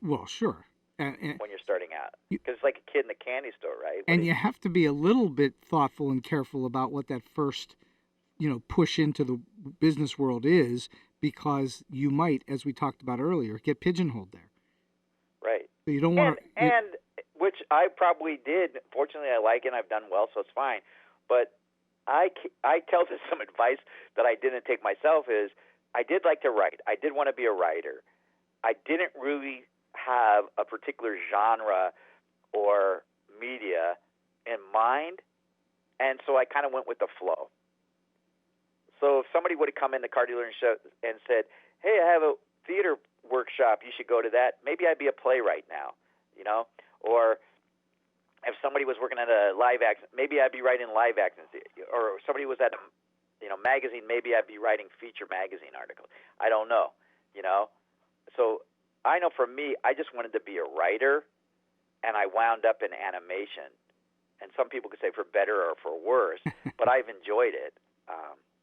[SPEAKER 2] Well, sure.
[SPEAKER 3] When you're starting out, because it's like a kid in the candy store, right?
[SPEAKER 2] And you have to be a little bit thoughtful and careful about what that first, push into the business world is, because you might, as we talked about earlier, get pigeonholed there.
[SPEAKER 3] Right.
[SPEAKER 2] So you don't want to.
[SPEAKER 3] And which I probably did. Fortunately, I like it and I've done well, so it's fine. But I tell this some advice that I didn't take myself is I did like to write. I did want to be a writer. I didn't really have a particular genre or media in mind, and so I kind of went with the flow. So if somebody would have come in the car dealer and said, hey, I have a theater workshop, you should go to that, maybe I'd be a playwright now, Or if somebody was working at a live action, maybe I'd be writing live action. Or somebody was at magazine, maybe I'd be writing feature magazine articles. I don't know, So I know for me, I just wanted to be a writer, and I wound up in animation. And some people could say for better or for worse, but I've enjoyed it.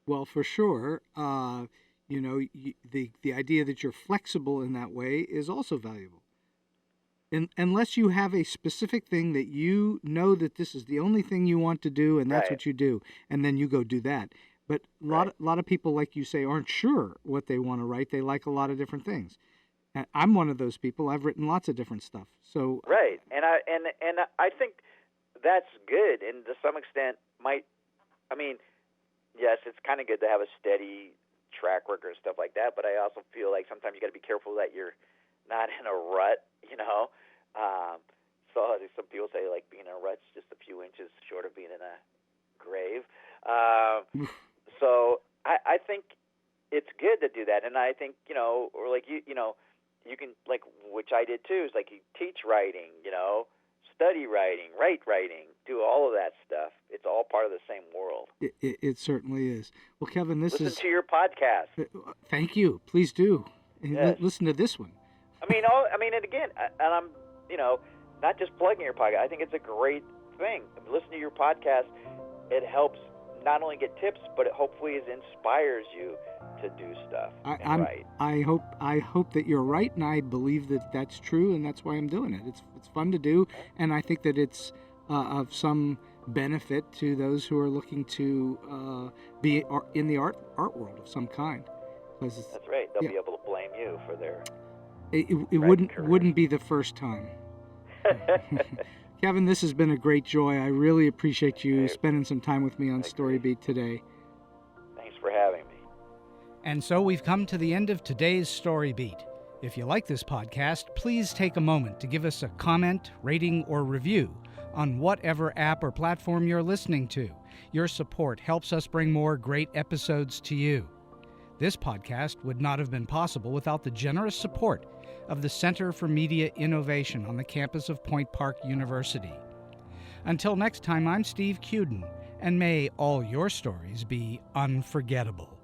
[SPEAKER 2] Well, for sure. The idea that you're flexible in that way is also valuable. Unless you have a specific thing that you know that this is the only thing you want to do, and that's what you do, and then you go do that. But a lot of people, like you say, aren't sure what they want to write. They like a lot of different things. And I'm one of those people. I've written lots of different stuff. So
[SPEAKER 3] right, and I think that's good, and to some extent yes, it's kind of good to have a steady track record and stuff like that. But I also feel like sometimes you got to be careful that you're not in a rut, So some people say like being in a rut's just a few inches short of being in a grave. So I think it's good to do that, and I think or like you can, like, which I did too, is like you teach writing, study writing, write writing, do all of that stuff. It's all part of the same world.
[SPEAKER 2] It certainly is. Well, Kevin,
[SPEAKER 3] listen to your podcast.
[SPEAKER 2] Thank you. Please do. And
[SPEAKER 3] yes.
[SPEAKER 2] Listen to this one.
[SPEAKER 3] And again, and I'm, not just plugging your podcast. I think it's a great thing. Listen to your podcast. It helps not only get tips, but it hopefully inspires you to do stuff and write.
[SPEAKER 2] I hope that you're right, and I believe that that's true, and that's why I'm doing it. It's fun to do, and I think that it's of some benefit to those who are looking to be in the art world of some kind.
[SPEAKER 3] That's right. They'll be able to blame you for their.
[SPEAKER 2] It wouldn't be the first time. Kevin, this has been a great joy. I really appreciate you spending some time with me on StoryBeat today.
[SPEAKER 3] Thanks for having me.
[SPEAKER 2] And so we've come to the end of today's StoryBeat. If you like this podcast, please take a moment to give us a comment, rating, or review on whatever app or platform you're listening to. Your support helps us bring more great episodes to you. This podcast would not have been possible without the generous support of the Center for Media Innovation on the campus of Point Park University. Until next time, I'm Steve Cuden, and may all your stories be unforgettable.